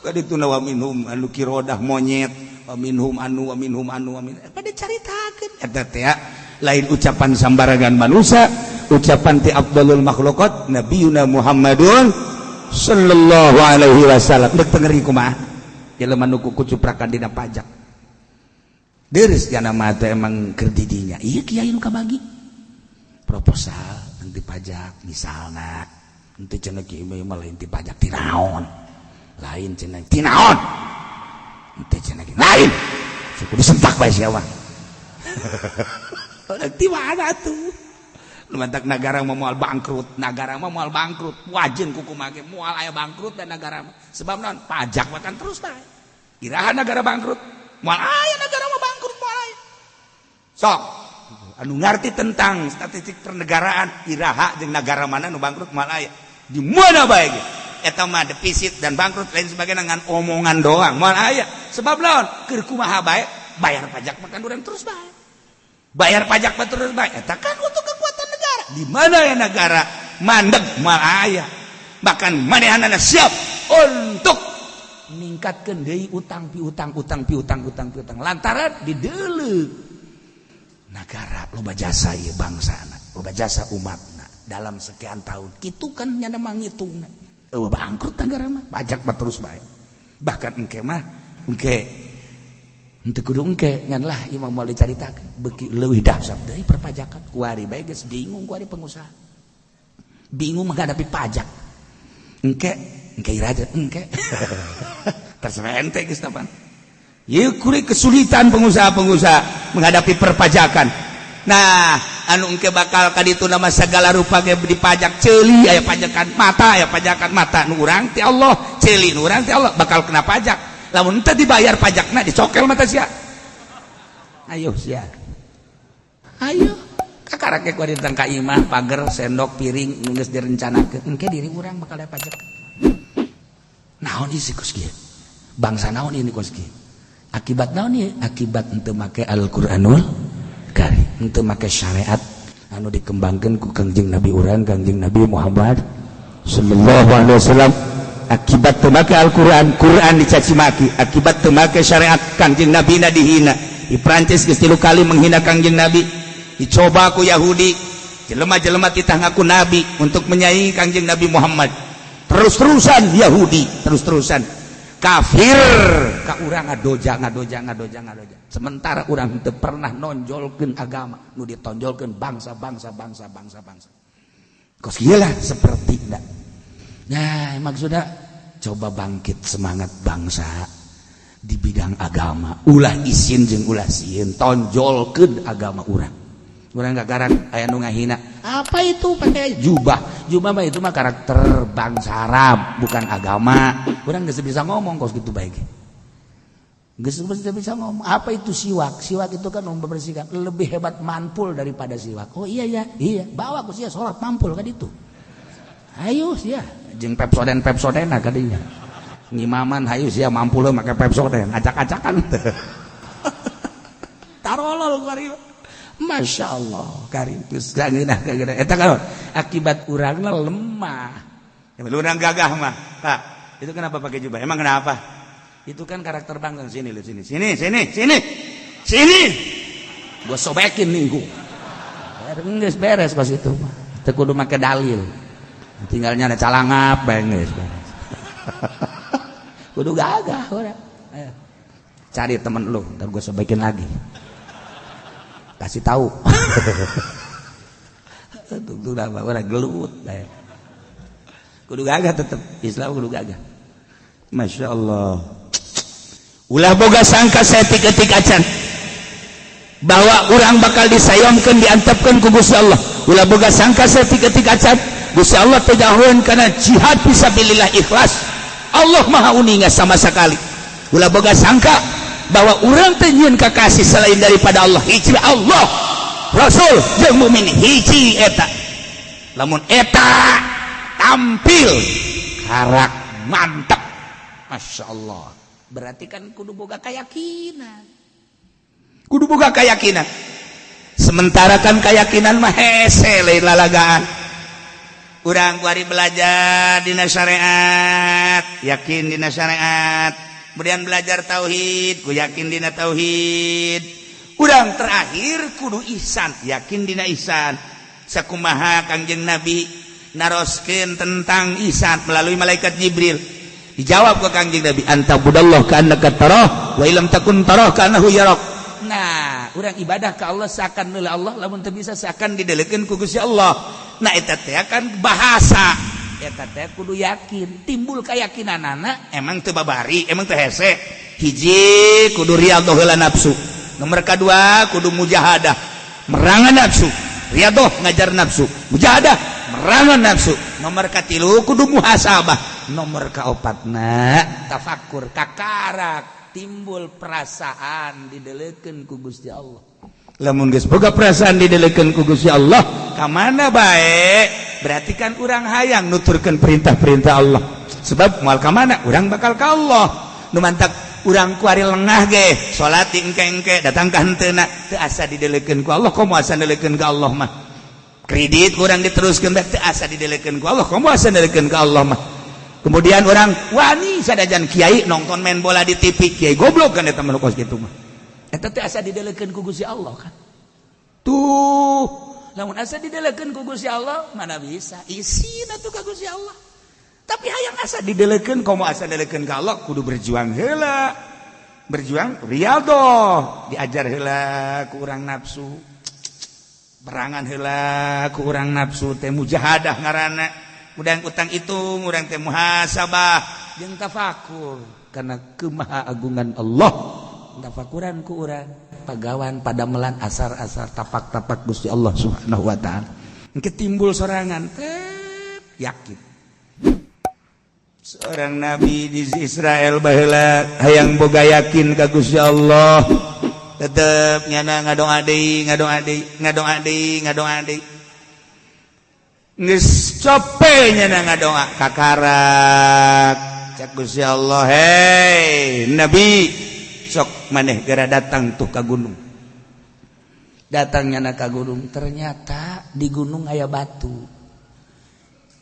Kadituna wa minhum anu kirodah monyet, wa minhum anu pada caritakeun eta teh lain ucapan sambarangan manusia, ucapan ti afdalul makhluqat nabiyuna Muhammadun sallallahu alaihi wasallam. Deuk tengeri kumaha jelema nu kucuprakan dina pajak deres jana mah teh emang keur di dinya ieu kiai nu kabagi proposal nanti pajak misalna henteu cenah kieu mah lain ti pajak ti naon lain cenah tinaon teh cenah lain suku disentak bae sia mah ti mana tuh lumantak negara mah moal bangkrut wajin kuku make moal aya bangkrut dan negara mah sebab naon pajak makan terus bae iraha negara bangkrut moal aya negara mah bangkrut moal aya sok anu ngarti tentang statistik pernegaraan iraha jeung negara mana nu bangkrut moal aya di mana bae ge eta mah defisit dan bangkrut lain sebagainya ngan omongan doang moal aya sebab lawan keur kumaha bae bayar pajak makan urang terus bae bayar pajak mah terus bae eta kan untuk kekuatan negara di mana ya negara mandeg moal aya bahkan manehanana siap untuk ningkatkeun deui utang lantaran dideuleuh negara loba jasa ieu bangsana loba jasa umatna dalam sekian tahun kitu kan nya mah ngitungna bangkrut negara mah pajak mah terus bae bahkan engke mah henteu kudu engke ngan lah imam moal dicaritakeun beuki leuwih dahsyat deui perpajakan kuari bae geus bingung kuari pengusaha bingung menghadapi pajak engke iraja engke terserah ente geus tapan ieu kuring kesulitan pengusaha-pengusaha menghadapi perpajakan. Nah anu engke bakal kaditu nama segala rupa ge dipajak ceuli aya pajakan mata nu urang ti Allah ceuli nu urang ti Allah bakal kena pajak lamun teu dibayar pajakna dicokel mata sia ayo sia ayo kakarake ku ditang ka imah pager sendok piring nu geus direncanakeun engke diri urang bakal aya pajak naon isi kos kieu bangsa naon ini kos kieu akibat naon ieu akibat henteu make Al-Qur'anul untuk make syariat anu dikembangkan ku Kangjeng Nabi urang Kangjeng Nabi Muhammad sallallahu alaihi wasallam akibat teu make Al-Qur'an dicaci maki akibat teu make syariat Kangjeng Nabi na dihina di Prancis geus 3 kali menghina Kangjeng Nabi dicoba ku Yahudi jelema-jelema titah ngaku nabi untuk menyaingi Kangjeng Nabi Muhammad terus-terusan Yahudi terus-terusan kafir ka urang ngadoja sementara urang teu pernah nonjolkeun agama nu ditonjolkeun bangsa kos kieu lah sapertina nah maksudna coba bangkit semangat bangsa di bidang agama ulah isin jeung ulah sieun tonjolkeun agama urang gagaran aya nu ngahina Apa itu pakai jubah? Jubah mah itu mah karakter bangsa Arab, bukan agama. Orang nggak bisa ngomong kok gitu baik. Nggak bisa ngomong. Apa itu siwak? Siwak itu kan membersihkan. Lebih hebat manpul daripada siwak. Oh iya. Bawa ku sia sholat manpul kan itu. Ayo sia, jeung Pepsoden kadinya. Ngimaman hayu sia manpul make Pepsoden, acak-acakan teh. Tarolol kari. Masya Allah karim geus geunah eta kan akibat urangna lemah. Urang gagah mah. Pak, itu kenapa pakai jubah? Emang kenapa? Itu kan karakter bangsa. Sini. Gua sobekin minggu. Geus beres pas itu mah. Teu kudu make dalil. Tinggalnya ada calangap bae geus beres. Kudu gagah urang. Ayo. Cari temen lu, entar gua sobekin lagi. Kasih tahu. Tuh apa orang gelut. Kudu gagah tetep Islam kudu gagah. Masya Allah. Ulah boga sangka setik-etik acan bahwa orang bakal disayomkeun diantepkeun ku Gusti Allah. Ulah boga sangka setik-etik acan Gusti Allah teu daheueun kana jihad fisabilillah ikhlas. Allah Maha uninga sama sekali. Ulah boga sangka bahwa orang teh nyieun kakasih selain daripada Allah hiji Allah Rasul jeung mukmin hiji eta. Lamun eta tampil karak mantap, Masya Allah, berarti kan kudu boga keyakinan. Sementara kan keyakinan mah hese lain lalagaan. Urang kuari belajar dina syariat, yakin dina syariat. Kemudian belajar tauhid, ku yakin dina tauhid. Urang terakhir kudu ihsan, yakin dina ihsan. Sakumaha Kangjeng Nabi naroskeun tentang ihsan melalui malaikat Jibril. Dijawab ke Kangjeng Nabi, anta budallah ka'annaka tarah wa illam takun tarah ka'annahu yarak. Nah, urang ibadah ka Allah seakan heula Allah, lamun teu bisa seakan didelekeun ku Gusti Allah. Nah, eta teh kan bahasa. Eta teh kudu yakin, timbul keyakinanana emang teu babari, emang teu hese. Hiji kudu riyadhah heula nafsu. Nomor kadua kudu mujahadah, merangan nafsu. Riyadhah ngajar nafsu, mujahadah merangan nafsu. Nomor katilu kudu muhasabah. Nomor kaopatna tafakkur kakarak, timbul perasaan didelekeun ku Gusti Allah. Lamun geus boga perasaan didelekeun ku Gusti Allah, ka mana bae? Berarti kan urang hayang nuturkeun perintah-perintah Allah. Sebab moal ka mana? Urang bakal ka Allah. Nu mantak urang kuari lengah ge, salat di engke-engke, datang ka henteuna, teu asa didelekeun ku Allah, komo asa didelekeun ka Allah mah. Kredit urang diteruskeun bae teu asa didelekeun ku Allah, komo asa didelekeun ka Allah mah. Kemudian orang wani sadajan kiai nonton main bola di TV, kiai goblok kan eta mah kos kitu mah. Eta teh asa didelekeun ku Gusti Allah kan. Tuh, lamun asa didelekeun ku Gusti Allah mana bisa isina tuh ka Gusti Allah. Tapi hayang asa didelekeun komo asa didelekeun ka Allah kudu berjuang heula. Berjuang riyadhah, diajar heula ku urang nafsu. Berangan heula ku urang nafsu teh mujahadah ngaranna. Udang utang hitung, urang teh muhasabah jeung tafakur karena kemahaagungan Allah. Tafakuran ku urang pagawan padamelan asar-asar tapak-tapak Gusti Allah Subhanahu wa taala. Engke timbul sorangan yakin. Seorang nabi di Israel baheula hayang boga yakin ka Gusti Allah. Tetep nyana ngadong deui. Geus cope nyana ngadoa kakarak cak Gusti Allah, hei nabi sok maneh gara datang tuh ka gunung. Datangnya na ka gunung, ternyata di gunung aya batu.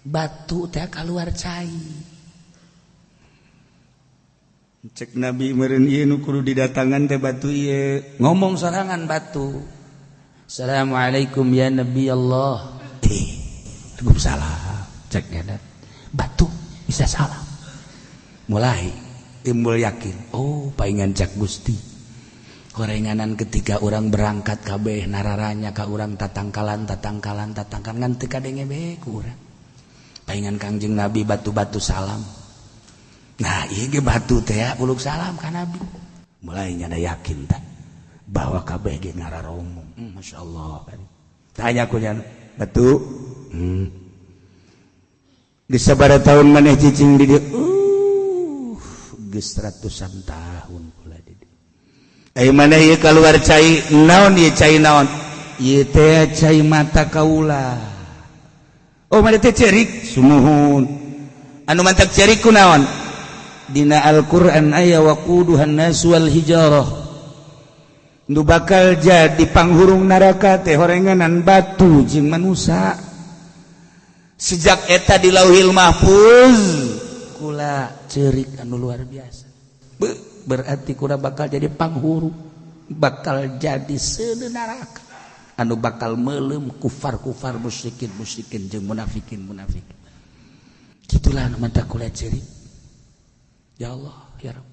Batu teh kaluar cai. Cek nabi meureun ieu nu kudu didatangan teh batu ieu. Ngomong sorangan batu. Assalamualaikum ya Nabi Allah. Waalaikumsalam. Cek nyana. Batu bisa salam. Mulai timbul yakin, oh paingan cak Gusti. Gorenganan ketika orang berangkat kabeh nararanya ka urang tatangkalan ngan teu kadenge bae ku urang. Paingan Kangjeng Nabi batu-batu salam. Nah, ieu ge batu teh ya uluk salam ka Nabi. Mulai nyana yakin tah bahwa kabeh ge ngararomong. Masyaallah. Tanya ku nyana, batu geus sabaraha taun maneh cicing di dieu geus ratusan tahun pula di dieu ai maneh ieu kaluar cai naon ieu cai naon ieu teh cai mata kaula oh maneh teh cerik sumuhun anu mantak cerik kunaon dina Al-Qur'an aya waquduhan nas wal hijarah nu bakal jadi panghurung neraka teh horenganan batu jeung manusia sejak eta di Lauhil Mahfuz kula ceurik anu luar biasa berarti kula bakal jadi panghuru bakal jadi seuneu neraka anu bakal meulem kufar-kufar musyrikin jeung munafikin kitulah anu mantap kula ceurik ya Allah ya Rabb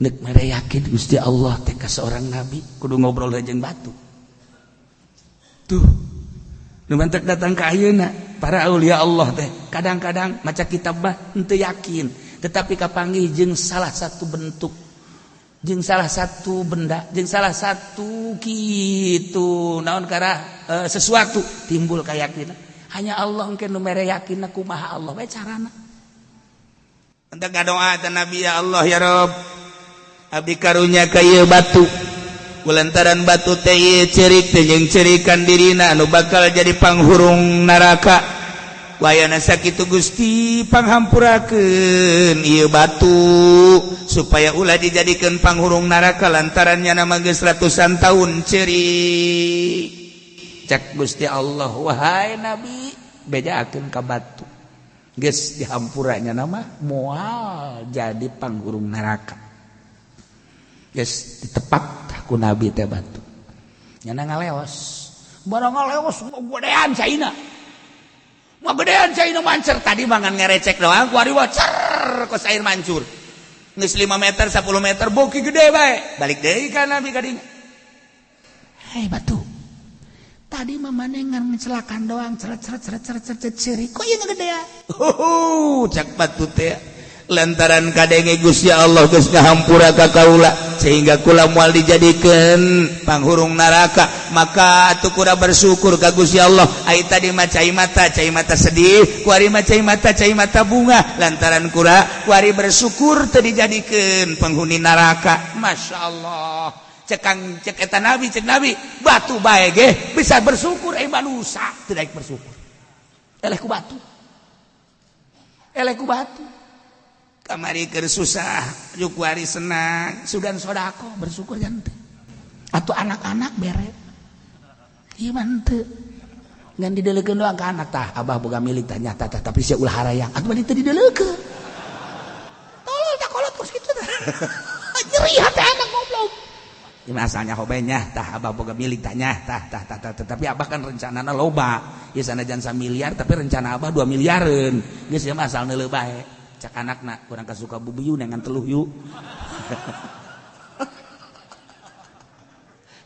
nek mere yakin Gusti Allah teh ka seorang nabi kudu ngobrol jeung batu tuh nu mantek datang ka ayeuna para aulia Allah teh kadang-kadang maca kitab mah henteu yakin tetapi kapanggih jeung salah satu bentuk jeung salah satu benda jeung salah satu kitu naon kara sesuatu timbul kayakinan hanya Allah engke nu mere yakin kumaha Allah we carana entek ngadoa ta nabi ya Allah ya Rabb abdi karunya ka ieu batu kulantaran batu teh ieu cerik teh jeung cerikan dirina anu bakal jadi panghurung neraka wayana sakitu Gusti panghampurakeun ieu batu supaya ulah dijadikeun panghurung neraka lantarannya nama geus ratusan tahun cerik cek Gusti Allah wahai nabi bedakeun ka batu geus dihampurannya nama moal jadi panghurung neraka geus ditepak ku nabi teh batu nyana ngaleos barang ngaleos gedean caina mah gedean caina mancer tadi mangan ngerecek doang ku ari wacer kos air mancur geus 5 meter 10 meter boki gede bae balik deui ka nabi ka dinya hei batu tadi mah maneh ngan ngecelakan doang ceret ceri kok ieu gedean cak batu teh lantaran kadenge Gusti Allah geus ngahampura ka kaula sehingga kula moal dijadikeun panghurung neraka maka atuh kura bersyukur ka Gusti Allah ai tadi mah cai mata sedih kuari mah cai mata bunga lantaran kura kuari bersyukur teu dijadikeun penghuni neraka masyaallah cek eta nabi cek nabi batu bae ge bisa bersyukur ai manusia teu daek bersyukur eleh ku batu kamari keur susah juk kuari senang sudan sodako bersyukur jante atuh anak-anak bere ieu mah henteu ngan didelekeun doang ka anak tah abah boga milik tah nyata tah tapi sia ulah harayang atuh mah teu didelekeun tolol tah kolot kos kitu tah nyeri hati anak goblok ieu asalnya hobenya tah abah boga milik tah nya tah tapi abah kan rencanana loba ieu sanajan 1 miliar tapi rencana abah 2 miliareun geus ieu mah asal neuleuh bae cak anakna kurang kasuka bubuyu dengan teluh yuk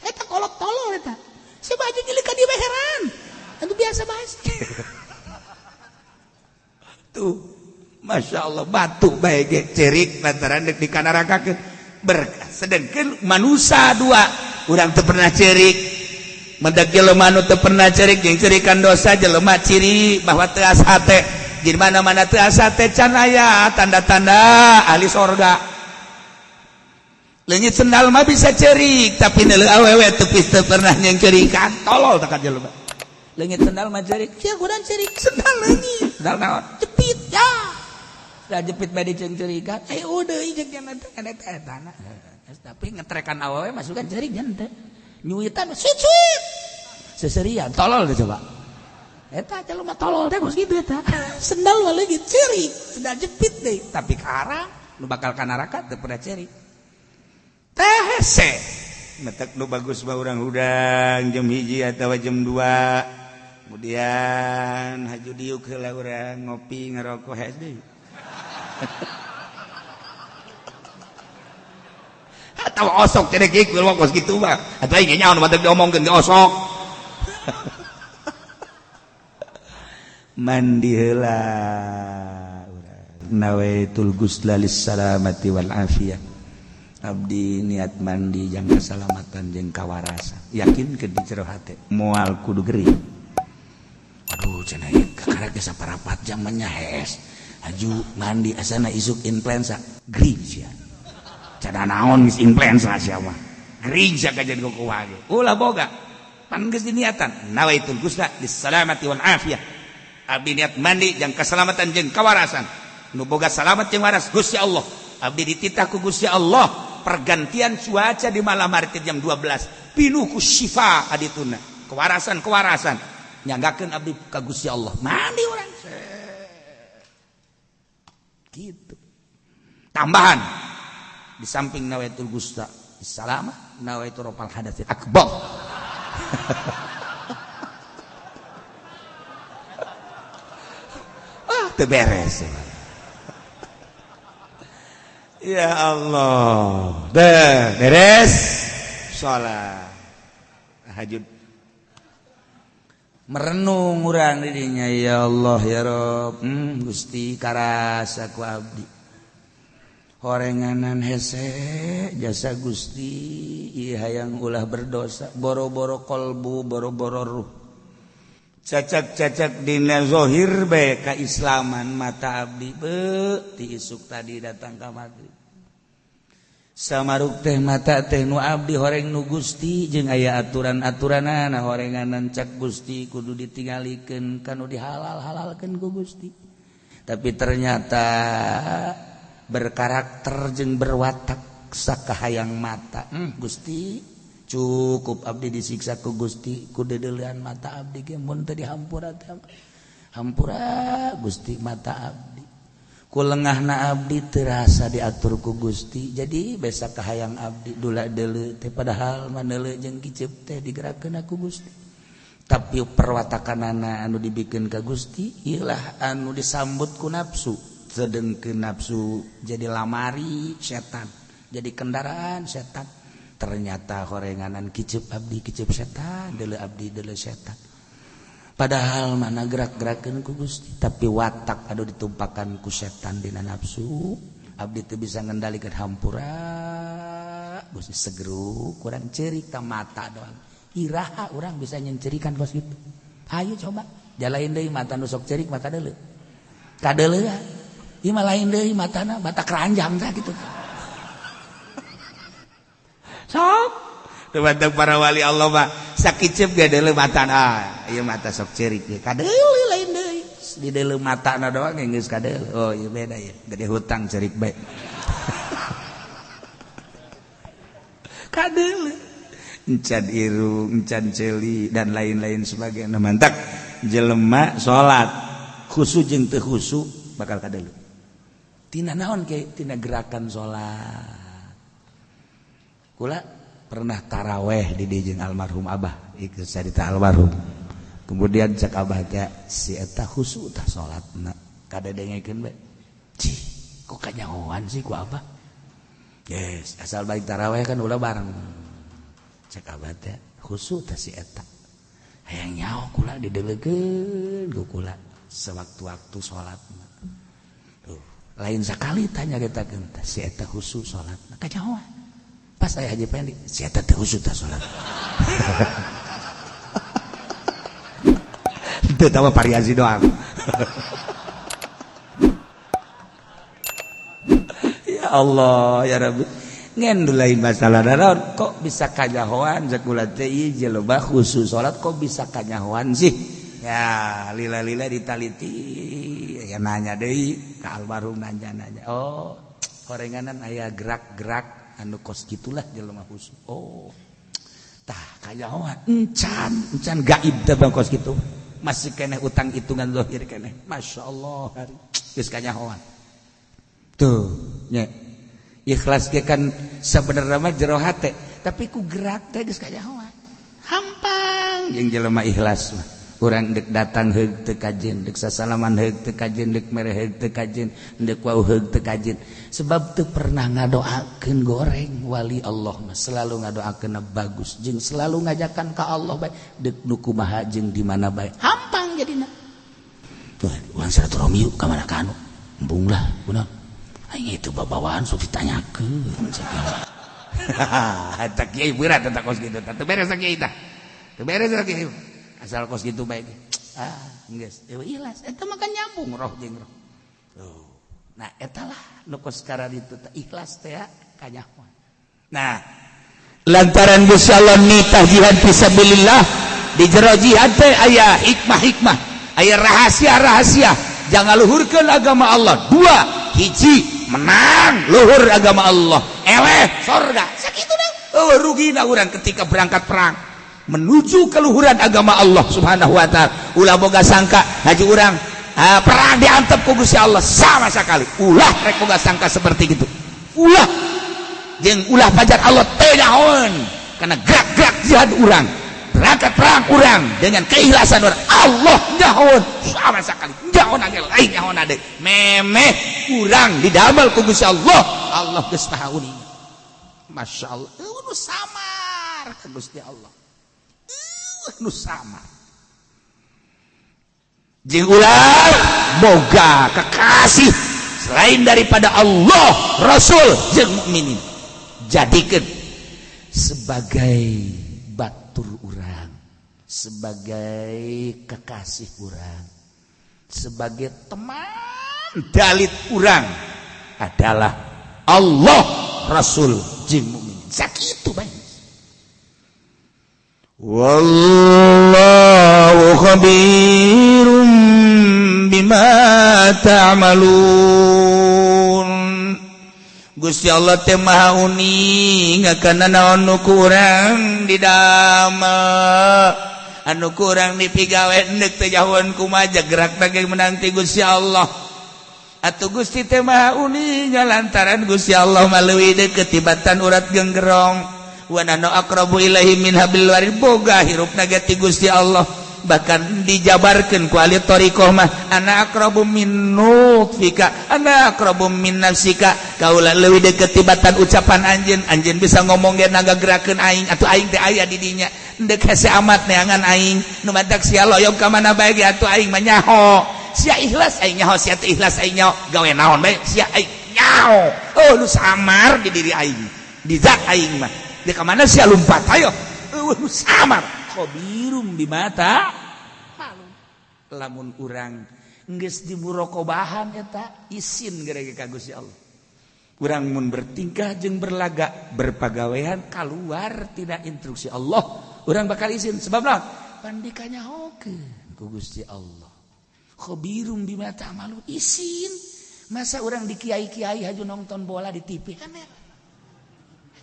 eta kolot tolol eta si baju nyilika di heran itu biasa bahas tuh masya Allah batu bae ge cerik lantaran dek dikanarakakeun berkah sedengkeun manusia dua urang teu pernah cerik mendak jelema nu teu pernah cerik jeung cerikan dosa jelema ciri bahwa teu asa teh di mana-mana teu asa teh can aya tanda-tanda ahli sorga. Leungit sendal mah bisa cerik tapi neuleuh awewe teu pernah nyengcerikan tolol teh ka jelema. Leungit sendal mah cerik, sia kudan cerik sendal leungit. Sendal naon? Jepit ya. Da jepit bae dicengcerikan, deui jeung cenah eta. Tapi ngetrekan awewe masukan cerik jan teh. Nyuitan suit-suit. Seserian tolol teh coba. Eta jelema tolol teh geus kitu eta. Sendal mah leungit cerik, sendal jepit deui, tapi karang nu bakal ka neraka teu pernah cerik. Teh hese. Metek nu bagus mah urang hudang jam 1 atawa jam 2. Kemudian haju diuk heula urang ngopi ngarokok hese deui. Atawa osok teh deuk keur kos kitu mah. Atuh aing nyaon mah teu diomongkeun ge osok. Mandi heula nawaitul ghusla lis salamati wal afiyah abdi niat mandi jang keselamatan jeung kawarasan yakin ke di jero hate moal kudu gering geus saparapat jam menyahes aju mandi asana isuk influenza gering sia cada naon geus influenza sia mah gering sia kajen kukuha ge ulah boga pan geus diniatan nawaitul gusna bisalamati wal afiyah abdi niat mandi jeung keselamatan jeung kawarasan nu boga salamet jeung waras Gusti Allah abdi dititah ku Gusti Allah pergantian cuaca di malam hari jam 12 pinuh ku syifa adituna kewarasan nyanggakeun abdi ka Gusti Allah mandi urang gitu tambahan di samping nawaitul gusta salamah nawaitul rafal hadatsil akbar teu beres ya Allah beres salat tahajud merenung urang didinya ya Allah ya Rob Gusti karasa ku abdi horenganan hese jasa Gusti ieu hayang ulah berdosa boro-boro kolbu boro-boro ruh cacak-cacak dina zahir bae kaislaman mata abdi ti isuk tadi datang ka maghrib samaruk teh mata teh nu abdi horeng nu Gusti jeung aya aturan-aturanana horenganan cak Gusti kudu ditinggalikeun kanu dihalal-halalkeun ku Gusti tapi ternyata berkarakter jeung berwatak sakahayang mata Gusti cukup abdi disiksa ku Gusti ku dedeuleuan mata abdi ge mun teu dihampura teh hampura Gusti mata abdi ku lengahna abdi terasa diatur ku Gusti jadi besa kahayang abdi dula deuleu teh padahal maneuleu jeung kicep teh digerakkeun ku Gusti tapi perwatakanana anu dibikeun ka Gusti ieulah anu disambut ku nafsu sedengkeun nafsu jadi lamari setan jadi kendaraan setan ternyata horenganan kicep abdi kicep setan deuleu abdi deuleu setan padahal mana gerak-gerakeun ku Gusti tapi watak anu ditumpakan ku setan dina nafsu abdi teu bisa ngendalikeun hampura Gusti segeruk kurang ceurik ka mata doang iraha urang bisa nyencerikan kos kitu hayu coba jalain deui mata nu sok ceurik mata deuleu kadeuleu ieu mah lain deui matana mata keranjang tah kitu sok teman-teman para wali Allah mah sakicep ge deuleu matana ieu mata sok ceurik ge kadeuleu lain deui di deuleu matana doang geus kadeuleu oh ieu beda ieu gede hutang ceurik bae kadeuleu encan irung encan ceuli dan lain-lain sebagainya mantak jelema salat khusyuk jeung teu khusyuk bakal kadeuleu tina naon ke tina gerakan salat kula pernah taraweh di jeung almarhum Abah ieu carita almarhum kemudian cak Abah teh si eta khusyuk tah salatna kadedengekeun bae cih kok kanyahoan sih ku Abah yes asal balik taraweh kan ulah bareng cak Abah teh khusyuk tah si eta hayang nyaho kula dideuleukeun ku kula sewaktu-waktu salatna tuh lain sakali tanya getakeun tah si eta khusyuk salatna kanyahoan pas saya Haji Pendi si eta teh khusyuk tah salat teu tahu variasi doang ya Allah ya Rabbi ngen lain masalah naon kok bisa kanyahoan sakula teh ieu jelema khusyuk salat kok bisa kanyahoan sih ya lila-lila ditaliti ya nanya deui ka almarhum nanya oh horenganan aya gerak-gerak anu kos gitulah jelema khusyuk oh tah kanyahoan encan gaib teh bang kos kitu masih keneh utang hitungan zahir keneh masyaallah geus kanyahoan tuh nya ikhlas ge kan sabenerna mah jero hate tapi ku gerak teh geus kanyahoan hampang jeung jelema ikhlas mah urang dek datang heug teu kajen dek sasalaman heug teu kajen dek mere heug teu kajen dek wau heug teu kajen sebab teu pernah ngadoakeun goreng wali Allah mah selalu ngadoakeun bagus jeung selalu ngajakan ka Allah bae dek nu kumaha jeung di mana bae hampang jadina tuh urang silaturahmi ka mana ka anu embung lah kunaon aing itu babawaan sok ditanyakeun eta kiai berat eta kos kitu teu beres kiai tah teu beres kiai asal kos gitu baik geus ikhlas eta mah kan nyambung roh jeung roh. Nah eta lah nu sekarang itu ikhlas teh kanyahoan. Nah lantaran Gusti Allah nitah jihad fisabilillah di jero jihad teh aya hikmah-hikmah, aya rahasia-rahasia jangan luhurkeun agama Allah. 2 hiji menang luhur agama Allah, eleh surga sakitu deh. Rugina urang ketika berangkat perang menuju keluhuran agama Allah Subhanahu wa taala. Ulah boga sangka haji urang perang diantep ku Gusti Allah sama sekali. Ulah rek boga sangka seperti itu. Ulah jeung ulah pajar Allah teu naon karena gerak-gerak jihad urang, berangkat perang urang dengan keikhlasan urang. Allah nyahoan sama sekali. Nyahoan angel lain nyahoan ade. Memeh urang didamel ku Gusti Allah. Allah geus tahauni. Masyaallah. Nu samar ka Gusti Allah. Nu samar. Jeung ulah boga kekasih selain daripada Allah, Rasul jeung mukminin. Jadikan sebagai batur urang, sebagai kekasih urang, sebagai teman dalit urang adalah Allah, Rasul jeung mukminin. Sakitu bae. Wallahu khabirum bima ta'malun. Gusti Allah teh maha uning kana naon nu kurang didamel, anu kurang dipigawe endek teh jahoan kumaha gerak teh menang ti Gusti Allah. Atuh Gusti teh maha uning lantaran Gusti Allah maleuwi deukeut tibatan urat genggerong. Wa nanu aqrabu ilaihi min hablil warid, boga hirupna ge ti Gusti Allah. Bahkan dijabarkeun ku ahli thariqah mah ana aqrabu min nutfika ana aqrabu min nafsika. Kaula leuwih deukeut tibatan ucapan anjeun. Anjeun bisa ngomong ge nagagerakeun aing atuh aing teh aya di dinya. Endek hese amat neangan aing nu madak sia loyong ka mana bae ge atuh aing mah nyaho. Sia ikhlas aing nyaho, sia teu ikhlas aing nyaho. Gawe naon bae sia aing nyaho. Oh lu samar di diri aing. Di zat aing mah. Di ka mana sia lumpat ayo. Lu samar. Khobirum bimata lamun urang geus dimurokobahan eta isin geureuh ka Gusti Allah. Urang mun bertingkah jeung berlagak berpagawean kaluar tidak instruksi Allah, urang bakal isin sebab naon? Pan dikanyahokeun ku Gusti Allah. Khobirum bimata malu isin. Masa urang di kiai-kiai haju nonton bola di TV kan ya?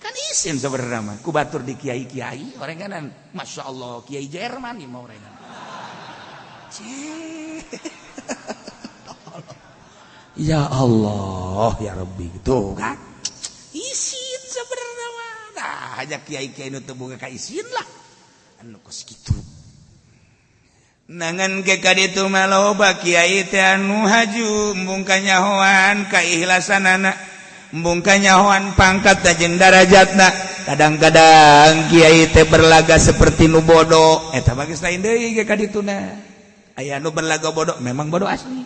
Kan isin sebenarnya mah ku batur di kiai-kiai orenganan Masya Allah kiai Jerman ieu mah orengan. Ya Allah ya Rabbi gitu kan isin sebenarnya mah. Nah hanya kiai-kiai nu teu boga ka isin lah anu kos kitu. Nangan ke ka ditu mah loba kiai teh anu haju embung kanyahoan kaikhlasanana. Embung kanyahoan pangkat jeung darajatna. Kadang-kadang kiai teh berlaga seperti nu bodoh eta mah geus lain deui ge ka dituna. Aya nu berlaga bodoh memang bodoh asli.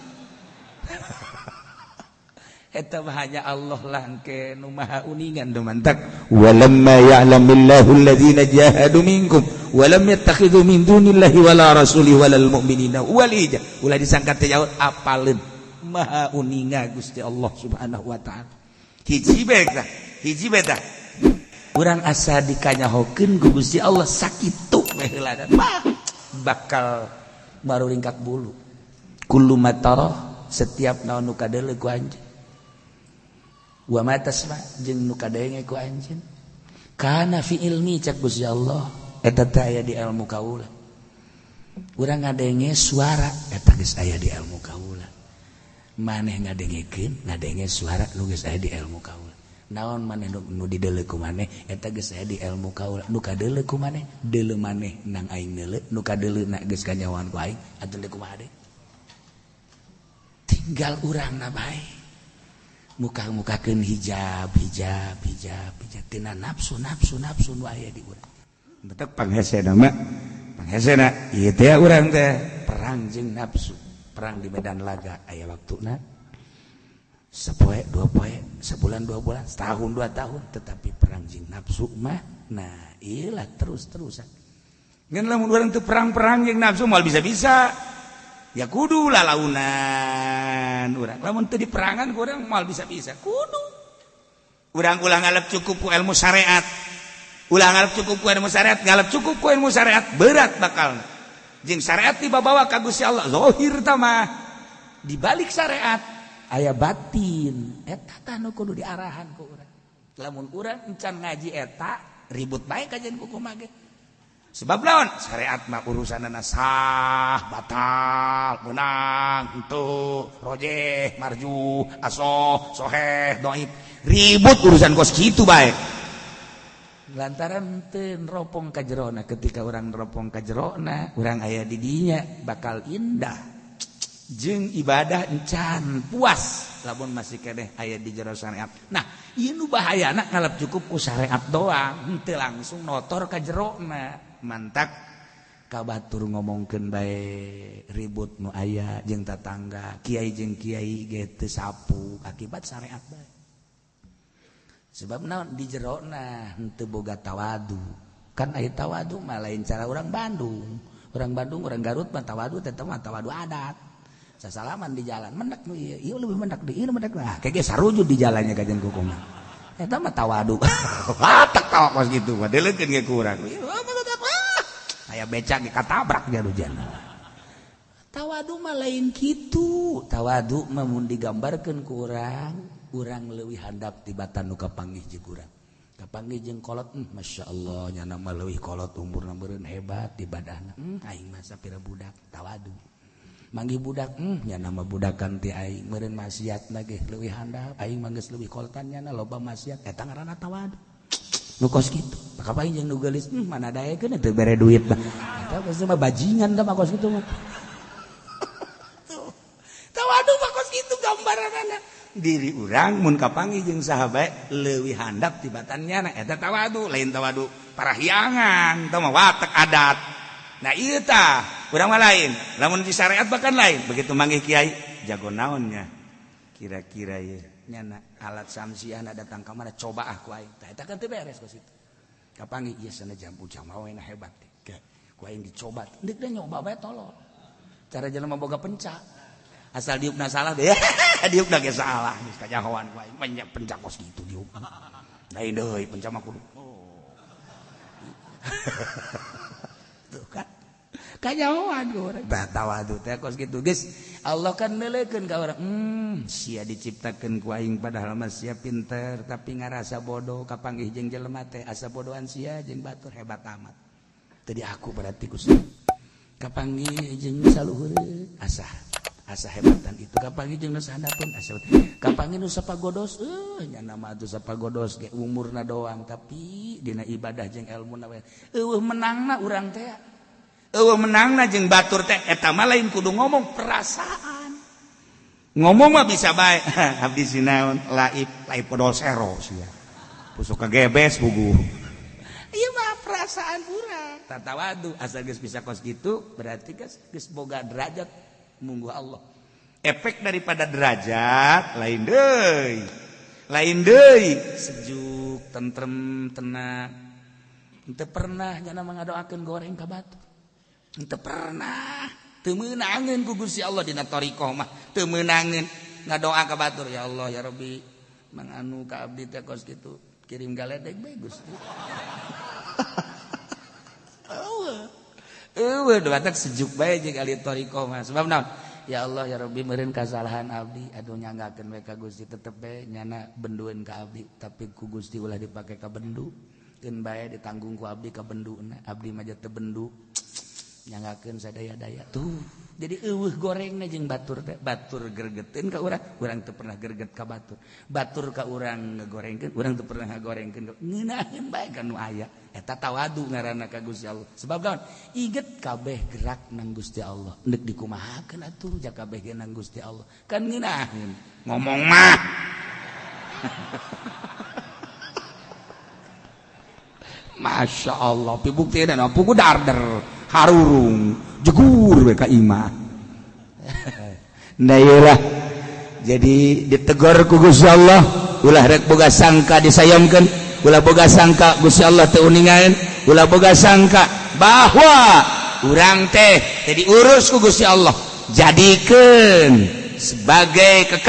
Eta mah hanya Allah lah engke nu maha uningan dumantak walamma ya'lamillahu alladzina jahadu minkum walam yattakhidhu min dunillahi wala rasuli walal mu'minina walija. Ulah disangka teh jauh apaleun maha uninga Gusti Allah Subhanahu wa taala. Hiji beda urang asa dikanyahokeun ku Gusti Allah sakitu we heula bakal baru ringkak bulu. Kullu matara setiap naon nu kadeuleu ku anjeun. Wa ma tasma jeung nu kadenge ku anjeun. Kana fi ilmi cak Gusti Allah eta teh aya di ilmu kaula. Urang ngadenge suara eta geus aya di ilmu kaula. Maneh ngadengekeun ngadenge suara nu geus aya di ilmu kaula. Naon maneh nu dideuleu ku maneh eta geus aya di ilmu kaula. Nu kadeuleu ku maneh deuleu maneh nang aing deuleu, nu kadeuleuna geus kanyahoan ku aing atuh deuk kumaha deui. Tinggal urangna bae. Muka-mukakeun hijab tina nafsu nu aya di urang. Betek panghesena mah panghesena ieu teh urang teh perang jeung nafsu. Perang di medan laga aya waktuna sapoe 2 poe sebulan 2 bulan setahun 2 tahun tetapi perang jeung nafsu mah nah iyalah terus-terusan ngan lamun urang teu perang-perang jeung nafsu moal bisa-bisa ya kudu lah launan urang lamun teu di perangan urang moal bisa-bisa kudu urang ulah ngalap cukup ku ilmu syariat ulah ngalap cukup ku ilmu syariat ngalap cukup ku ilmu syariat berat bakal jeung syariat dibawa ka Gusti Allah zahir tah mah di balik syariat aya batin eta tah nu kudu diarahan ku urang lamun urang encan ngaji eta ribut bae kajian ku kumaha ge sebab lawan syariat mah urusanana sah batal menang henteu rojeh marju asoh soheh dhaif ribut urusan kos kitu bae lantaran teu neropong ka jerona ketika urang neropong ka jerona urang aya di dinya bakal indah jeung ibadah encan puas lamun masih keneh aya di jero syariat nah ieu nu bahayana ngalap cukup ku syariat doang henteu langsung notor ka jerona mantak kabatur ngomongkeun bae ribut nu aya jeung tatangga kiai jeung kiai ge teu sapu akibat syariat bae sebab naon di jerona henteu boga tawadu kan aya tawadu mah lain cara urang Bandung urang Garut mah tawadu teh mah tawadu adat sasalaman di jalan mendak nu ieu leuwih mendak di ieu mendak nah kege sarujud di jalannya kajen kukuman eta mah tawadu tak tawa kos kitu mah deulekeun ge ku urang aya becak ge katabrak nya hujan tawadu mah lain kitu tawadu mah mun digambarkeun ku urang leuwih handap tibatan nu kapanggih jeung urang kapanggih jeung kolot masyaallah nya mah leuwih kolot umurna meureun hebat ibadahna aing mah sapira budak tawadu manggih budak nya nama budakan ti aing meureun maksiatna ge leuwih handap aing mah geus leuwih kolotan nya loba maksiat eta ngaranna tawadu nu kos kitu kapain jeung nu geulis mana daekeun teu bere duit mah eta pasti mah bajingan da mah kos kitu mah tawadu mah kos kitu gambaranna diri urang mun kapanggih jeung saha bae leuwih handap tibatannya eta tawadu lain tawadu parahyangan teu mah watek adat nah ieu tah urang mah lain lamun di syariat bahkan lain begitu manggih kiai jago naonnya kira-kira ieu nyana alat samsiahna datang ka mana coba aku aing tah eta kan teu beres kos kitu kapanggih ieu sana jambu jamawena hebat teh ku aing dicoba deuk da nyoba bae tolol cara jelema boga penca asal diupna salah deh diupna ge salah geus kajahoan ku aing banyak penca kos kitu diuk lain deui penca mah kudu tuh kan kajahoan ku urang tah tawadu teh kos kitu geus Allah kan neuleukeun ka urang sia diciptakeun ku aing padahal mah sia pinter tapi ngarasa bodoh kapanggih jeung jelema teh asa bodohan sia jeung batur hebat amat teu di aku berarti Gusti kapanggih jeung saluhureun asa hebatan itu kapanggih jeung nu sahandapeun asa kapanggih nu sapagodos nya nama atuh sapagodos ge umurna doang tapi dina ibadah jeung ilmuna we eueuh menangna urang teh eueuh menangna jeung batur teh eta mah lain kudu ngomong perasaan ngomong mah bisa bae abdi sinaon laib podol sero sia pusuk kagebes bugu ieu mah perasaan urang tatawadu asal geus bisa kos kitu berarti geus boga derajat munggu Allah efek daripada derajat lain deui sejuk tentrem tenang henteu pernah nya ngadoakeun goreng ka batu henteu pernah teu meunangeun ku Gusti Allah dina thariqah mah teu meunangeun ngadoa ka batur ya Allah ya Rabbi manganu ka abdi teh kos kitu kirim galedeg bae Gusti batak sejuk bae jeung ahli thariqah mah sebab naon ya Allah ya Rabbi meureun kasalahan abdi aduh nyanggakeun we ka Gusti tetep bae nyana bendueun ka abdi tapi ku Gusti ulah dipake ka bendu keun bae ditanggung ku abdi ka benduna abdi mah teu bendu nyanggakeun sadaya-daya tuh jadi eueuh gorengna jeung batur teh batur gregeteun ka urang teu pernah greget ka batur ka urang ngagorengkeun urang teu pernah ngagorengkeun ngeunaheun bae ka nu aya eta tawadu ngaranna ka Gusti Allah sebab naon iget kabeh gerak nang Gusti Allah neuk dikumahakeun atuh jak kabeh ge nang Gusti Allah kan ngeunaheun ngomong mah Masya Allah pibuktian pugu darder harurung jegur we ka imah nah iyalah jadi ditegur ku Gusti Allah ulah rek boga sangka disayangkeun ulah boga sangka Gusti Allah teu uningaeun ulah boga sangka bahwa urang teh jadi urus ku Gusti Allah jadikan sebagai kekasih